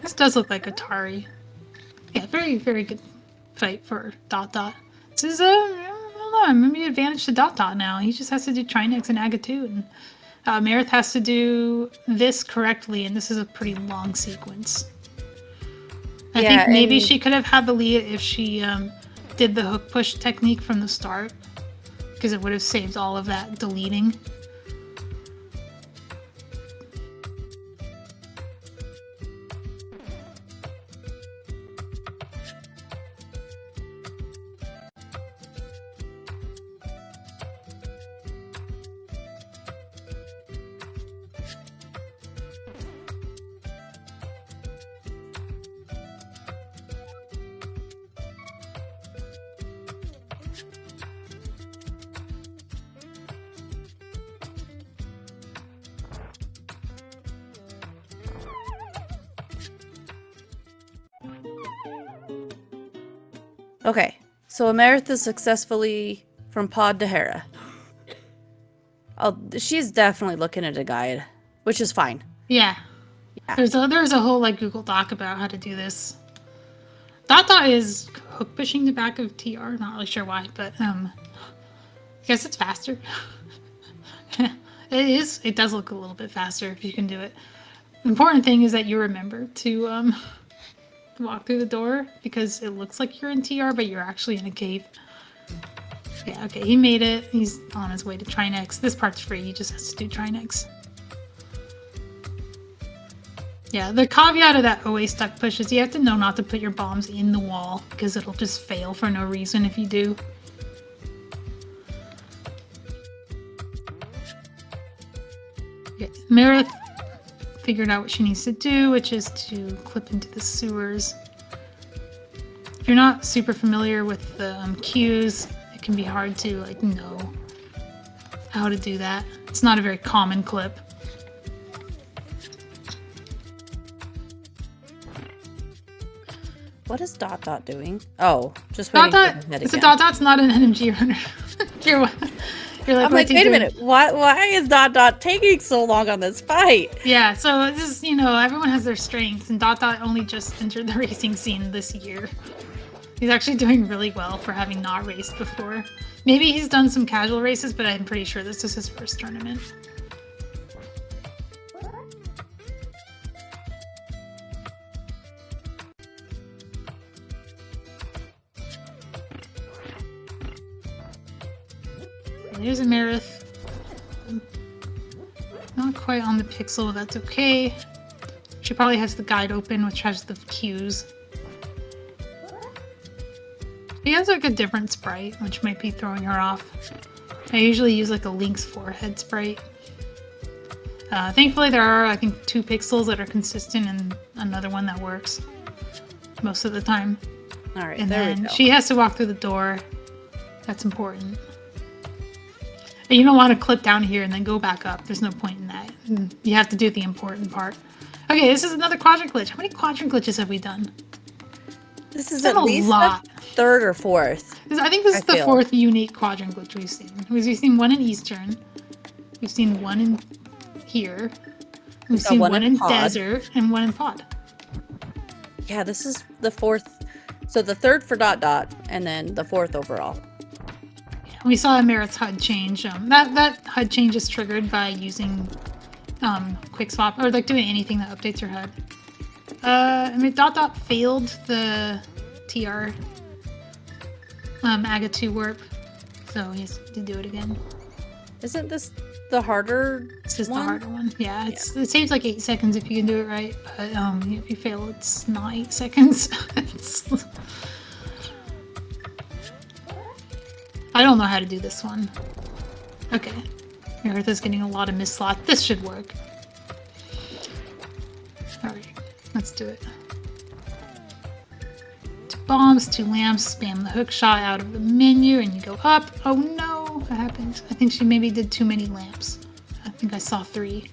This does look like Atari. Yeah, very, very good fight for dotdot. This is maybe advantage to dotdot now. He just has to do Trinex and Agatoon. Amarith has to do this correctly, and this is a pretty long sequence. I think maybe she could have had the lead if she did the hook push technique from the start, because it would have saved all of that deleting. Okay, so Amarith is successfully from pod to Hera. She's definitely looking at a guide, which is fine. Yeah. There's a whole like Google Doc about how to do this. dotdot is hook pushing the back of TR. Not really sure why, but I guess it's faster. It is. It does look a little bit faster if you can do it. The important thing is that you remember to walk through the door, because it looks like you're in TR, but you're actually in a cave. Yeah, okay, he made it. He's on his way to Trinex. This part's free. He just has to do Trinex. Yeah, the caveat of that OA stuck push is you have to know not to put your bombs in the wall, because it'll just fail for no reason if you do. Yeah, Amarith figured out what she needs to do, which is to clip into the sewers. If you're not super familiar with the cues, it can be hard to like know how to do that. It's not a very common clip. What is dotdot doing? Oh, just waiting dotdot, for the head again. dotdot's not an NMG runner. You're like, I'm like, wait a minute. Why is dotdot taking so long on this fight? Yeah, so this is, everyone has their strengths, and dotdot only just entered the racing scene this year. He's actually doing really well for having not raced before. Maybe he's done some casual races, but I'm pretty sure this is his first tournament. There's Amarith. Not quite on the pixel, but that's okay. She probably has the guide open, which has the cues. She has like a different sprite, which might be throwing her off. I usually use like a Link's forehead sprite. Thankfully there are, I think, 2 pixels that are consistent and another one that works most of the time. Alright, and there then we go. she has to walk through the door. That's important. And you don't want to clip down here and then go back up. There's no point in that. You have to do the important part. Okay, this is another quadrant glitch. How many quadrant glitches have we done? This is at least the 3rd or 4th. I think this is the 4th unique quadrant glitch we've seen. We've seen one in Eastern. We've seen one in here. We've seen one in Desert and one in Pod. Yeah, this is the 4th. So the 3rd for dotdot, and then the 4th overall. We saw Amarith's HUD change. That HUD change is triggered by using quick swap, or like doing anything that updates your HUD. I mean, dotdot failed the TR Aga 2 warp, so he has to do it again. Isn't this the harder This is one? the harder one. Yeah, it saves like 8 seconds if you can do it right, but if you fail, it's not 8 seconds. I don't know how to do this one. Okay. Amarith is getting a lot of misslot. This should work. Alright, let's do it. 2 bombs, 2 lamps, spam the hook shot out of the menu, and you go up. Oh no, what happened? I think she maybe did too many lamps. I think I saw 3.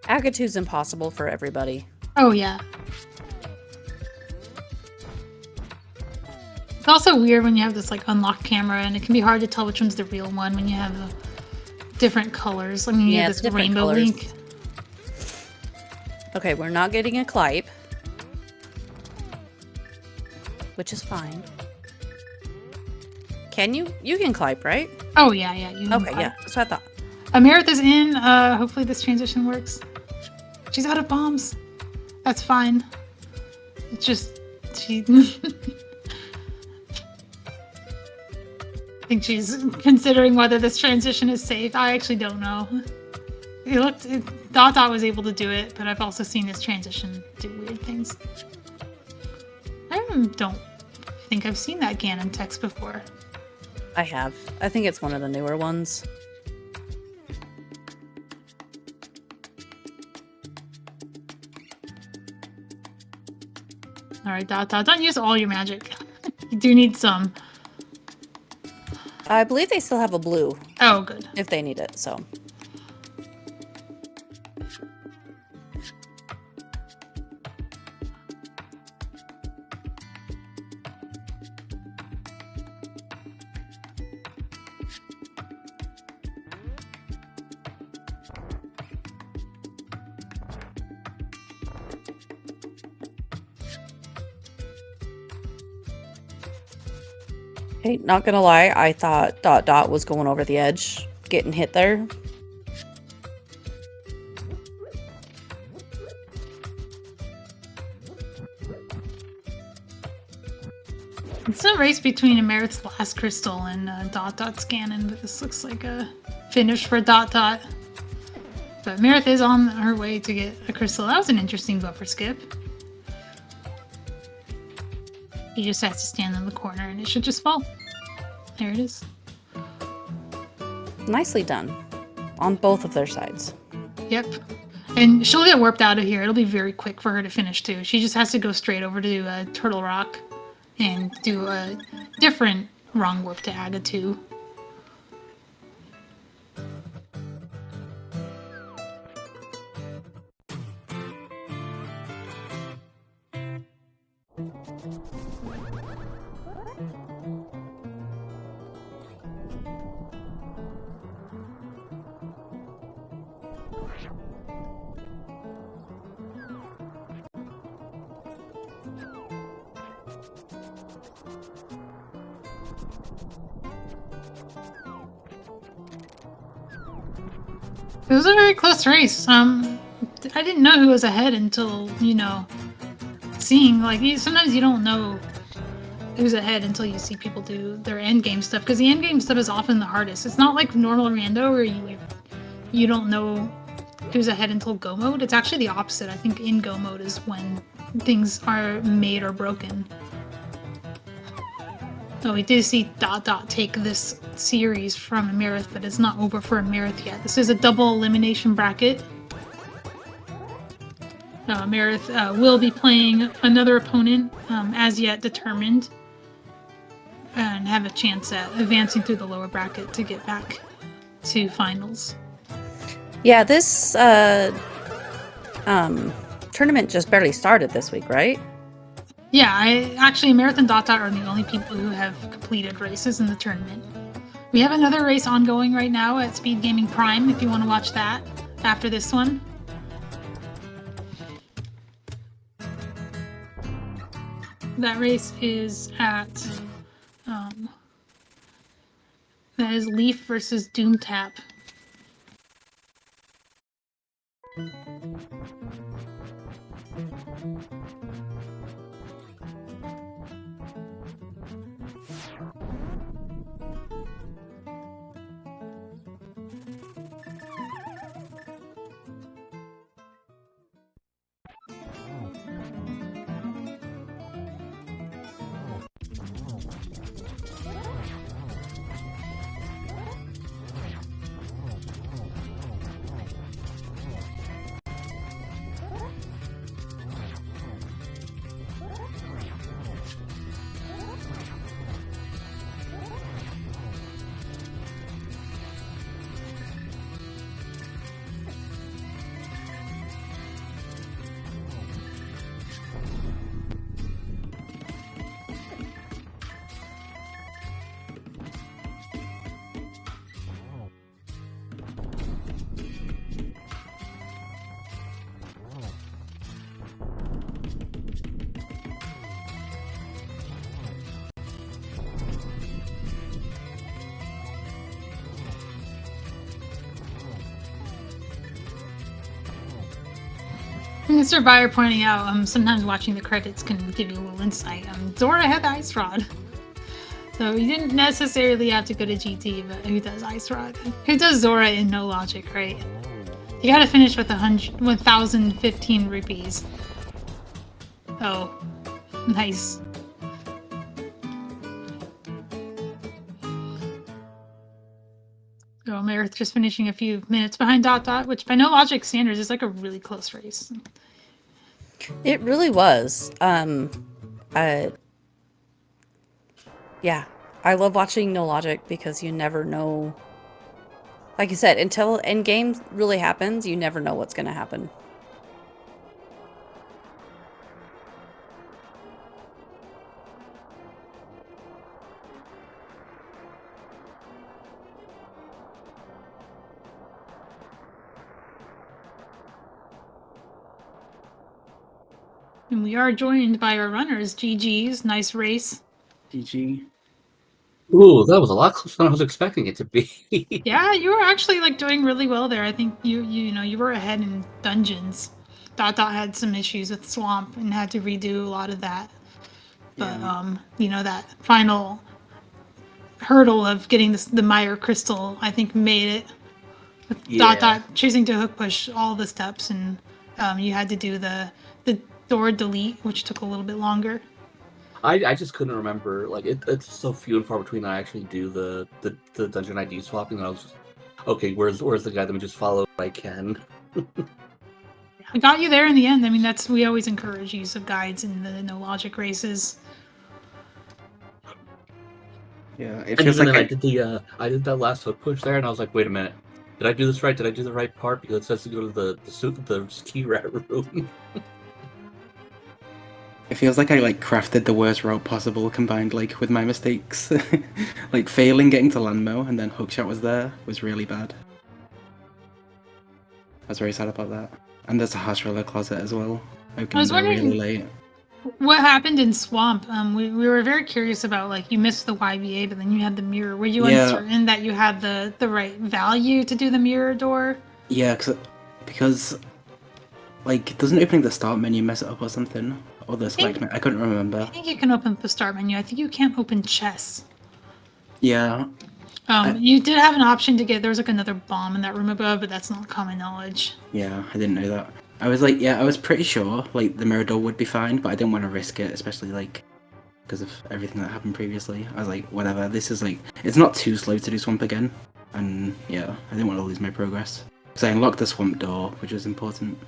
Aga 2's impossible for everybody. Oh yeah. It's also weird when you have this like unlocked camera, and it can be hard to tell which one's the real one when you have different colors. I mean, you have this rainbow colors. link. Okay, we're not getting a clipe, which is fine. Can you? You can clipe, right? Oh yeah, yeah. You can Okay, clip. yeah. That's what I thought. Amarith is in. Hopefully this transition works. She's out of bombs. That's fine. It's just she. I think she's considering whether this transition is safe. I actually don't know. dotdot was able to do it, but I've also seen this transition do weird things. I don't think I've seen that Ganon text before. I have. I think it's one of the newer ones. Alright, dotdot, don't use all your magic. You do need some. I believe they still have a blue. Oh, good. If they need it, so. Hey, not gonna lie, I thought dotdot was going over the edge, getting hit there. It's a race between Amarith's last crystal and dotdot's Ganon, but this looks like a finish for dotdot. But Amarith is on her way to get a crystal. That was an interesting buffer skip. He just has to stand in the corner and it should just fall. There it is. Nicely done. On both of their sides. Yep. And she'll get warped out of here. It'll be very quick for her to finish too. She just has to go straight over to Turtle Rock and do a different wrong warp to Aga 2. It was a very close race. I didn't know who was ahead until, you know, seeing, like, sometimes you don't know who's ahead until you see people do their endgame stuff, because the endgame stuff is often the hardest. It's not like normal rando where you don't know who's ahead until go mode. It's actually the opposite. I think in go mode is when things are made or broken. Oh, we do see dotdot take this series from Amarith, but it's not over for Amarith yet. This is a double elimination bracket. Amarith will be playing another opponent, as yet determined, and have a chance at advancing through the lower bracket to get back to finals. Yeah, this tournament just barely started this week, right? Yeah, actually, Amarith and dotdot are the only people who have completed races in the tournament. We have another race ongoing right now at SpeedGaming Prime if you want to watch that after this one. That race is at that is Leaf versus Doomtap. Mr. Byer pointing out, sometimes watching the credits can give you a little insight. Zora had the Ice Rod. So you didn't necessarily have to go to GT, but who does Ice Rod? Who does Zora in No Logic, right? You gotta finish with 1,015 rupees. Oh, nice. So Amarith just finishing a few minutes behind dotdot, which by No Logic standards is like a really close race. It really was. Yeah, I love watching No Logic because you never know. Like you said, until endgame really happens, you never know what's going to happen. And we are joined by our runners. GG's, nice race. GG. Ooh, that was a lot closer than I was expecting it to be. Yeah, you were actually like doing really well there. I think you were ahead in dungeons. dotdot had some issues with swamp and had to redo a lot of that. But that final hurdle of getting the Meyer crystal, I think made it. With dotdot choosing to hook push all the steps, and you had to do the door delete, which took a little bit longer. I just couldn't remember. Like it's so few and far between I actually do the dungeon ID swapping. And I was just, okay, where's the guy? Let me just follow if I can. I got you there in the end. I mean, we always encourage use of guides in the No Logic races. Yeah, And it feels even like then I did that last hook push there, and I was like, wait a minute, did I do this right? Did I do the right part? Because it says to go to the ski rat room. it feels like I crafted the worst route possible combined with my mistakes. Like failing getting to Landmo and then hookshot was there was really bad. I was very sad about that. And there's a Harsh Roller closet as well. I was there really wondering late. what happened in Swamp. We were very curious about you missed the YVA, but then you had the mirror. Were you uncertain that you had the right value to do the mirror door? Yeah, because doesn't opening the start menu mess it up or something? Or the select menu? I couldn't remember. I think you can open the start menu. I think you can't open chess. Yeah. You did have an option to get. There was another bomb in that room above, but that's not common knowledge. Yeah, I didn't know that. I was I was pretty sure the mirror door would be fine, but I didn't want to risk it, especially because of everything that happened previously. I was like, whatever. This is it's not too slow to do swamp again, and yeah, I didn't want to lose my progress. So I unlocked the swamp door, which was important.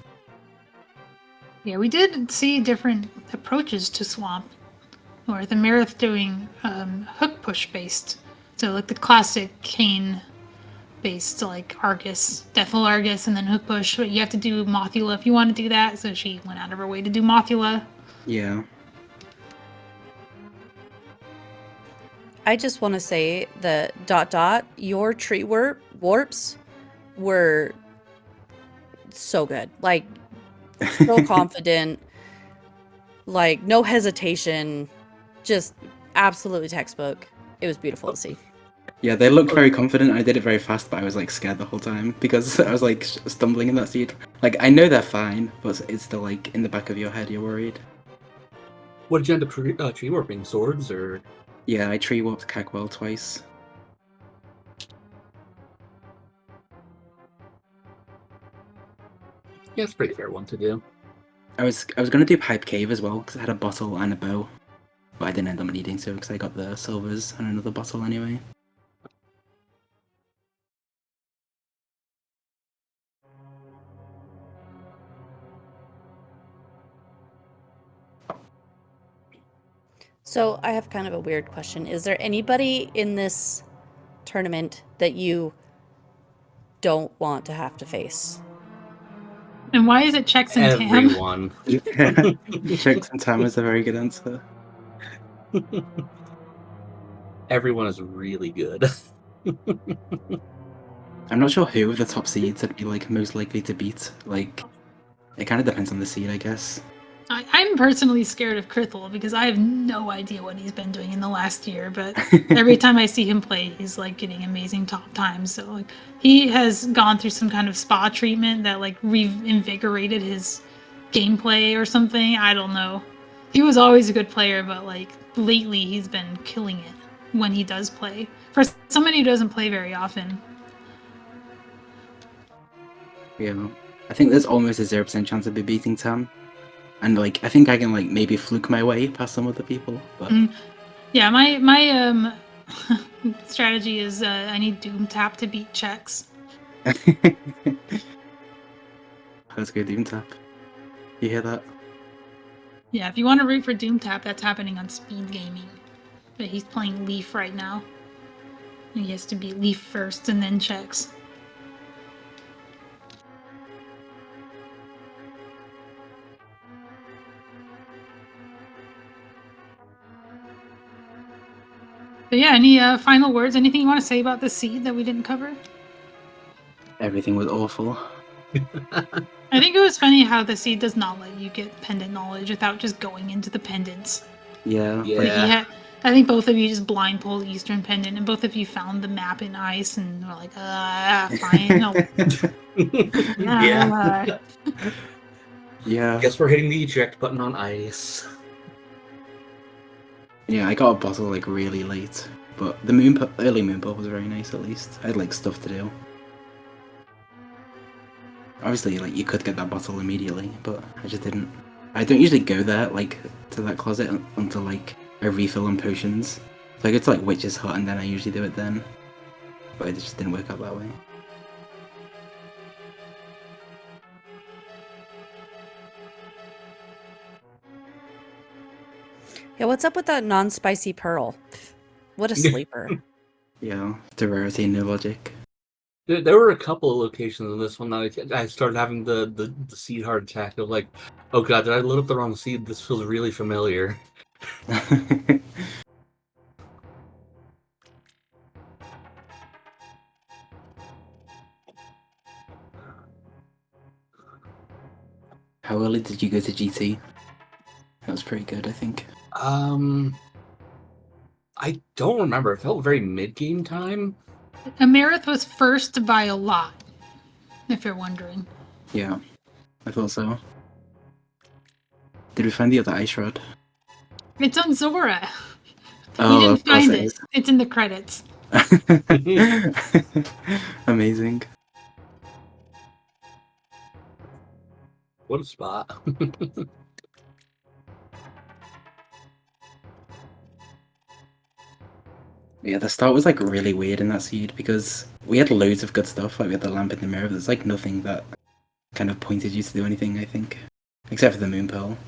Yeah, we did see different approaches to swamp, or the Amarith doing hook push based. So the classic Kane based Argus, Deathful Argus, and then hook push. But you have to do Mothula if you want to do that. So she went out of her way to do Mothula. Yeah. I just want to say that dot, your tree warps were so good. Like, so confident, like, no hesitation, just absolutely textbook. It was beautiful to see. Yeah, they looked very confident. I did it very fast, but I was like scared the whole time because I was like stumbling in that seed. Like I know they're fine, but it's still like in the back of your head, you're worried. What did you end up tree warping? Swords or? Yeah, I tree warped Cagwell twice. Yeah, it's a pretty fair one to do. I was gonna do Pipe Cave as well because I had a bottle and a bow, but I didn't end up needing to because I got the silvers and another bottle anyway. So I have kind of a weird question. Is there anybody in this tournament that you don't want to have to face? And why is it checks and Tam? Everyone. Checks and Tam is a very good answer. Everyone is really good. I'm not sure who of the top seeds I'd be like most likely to beat. Like, it kind of depends on the seed, I guess. I'm personally scared of Krithel because I have no idea what he's been doing in the last year, but every time I see him play, he's like getting amazing top times. So like he has gone through some kind of spa treatment that like reinvigorated his gameplay or something. I don't know. He was always a good player, but like lately he's been killing it when he does play. For somebody who doesn't play very often. Yeah, I think there's almost a 0% chance of me beating Tam. And like, I think I can like maybe fluke my way past some other people, but Yeah, my strategy is I need Doom Tap to beat checks. let's go Doom Tap. You hear that? Yeah, if you want to root for Doom Tap, that's happening on SpeedGaming. But he's playing Leaf right now. And he has to beat Leaf first and then checks. But yeah, any final words? Anything you want to say about the seed that we didn't cover? Everything was awful. I think it was funny how the seed does not let you get pendant knowledge without just going into the pendants. Yeah. Yeah. I think both of you just blind pulled Eastern Pendant, and both of you found the map in ice, and were like, fine. Yeah. Yeah. Guess we're hitting the eject button on ice. Yeah, I got a bottle like really late, but the early moon pull was very nice at least. I had like stuff to do. Obviously, like you could get that bottle immediately, but I just didn't. I don't usually go there like to that closet until like I refill on potions. So I go to like Witch's Hut and then I usually do it then. But it just didn't work out that way. Yeah, what's up with that non-spicy pearl? What a sleeper. Yeah, the rarity, no logic. There were a couple of locations in this one that I started having the seed heart attack of like, oh god, did I load up the wrong seed? This feels really familiar. How early did you go to GT? That was pretty good, I think. I don't remember. It felt very mid-game time. Amarith was first by a lot, if you're wondering. Yeah, I thought so. Did we find the other ice rod? It's on Zora. Oh, You of didn't course find it it. is. It's in the credits. Amazing. What a spot. Yeah, the start was like really weird in that seed because we had loads of good stuff. Like we had the lamp in the mirror. There's like nothing that kind of pointed you to do anything, I think. Except for the moon pearl.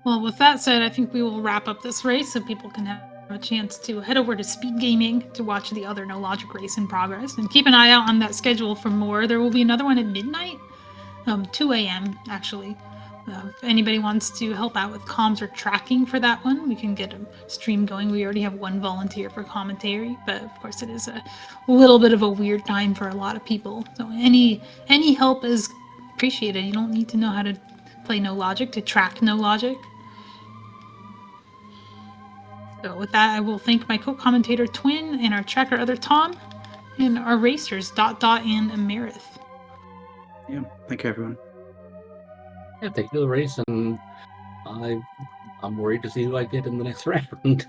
Well, with that said, I think we will wrap up this race so people can have a chance to head over to SpeedGaming to watch the other No Logic race in progress, and keep an eye out on that schedule for more. There will be another one at midnight, 2 a.m. actually. If anybody wants to help out with comms or tracking for that one, we can get a stream going. We already have one volunteer for commentary, but of course it is a little bit of a weird time for a lot of people. So any help is appreciated. You don't need to know how to play No Logic to track No Logic. So with that, I will thank my co-commentator Twin and our tracker Other Tom and our racers dotdot and Amarith. Yeah, thank you, everyone. Yeah, thank you for the race, and I'm worried to see who I get in the next round.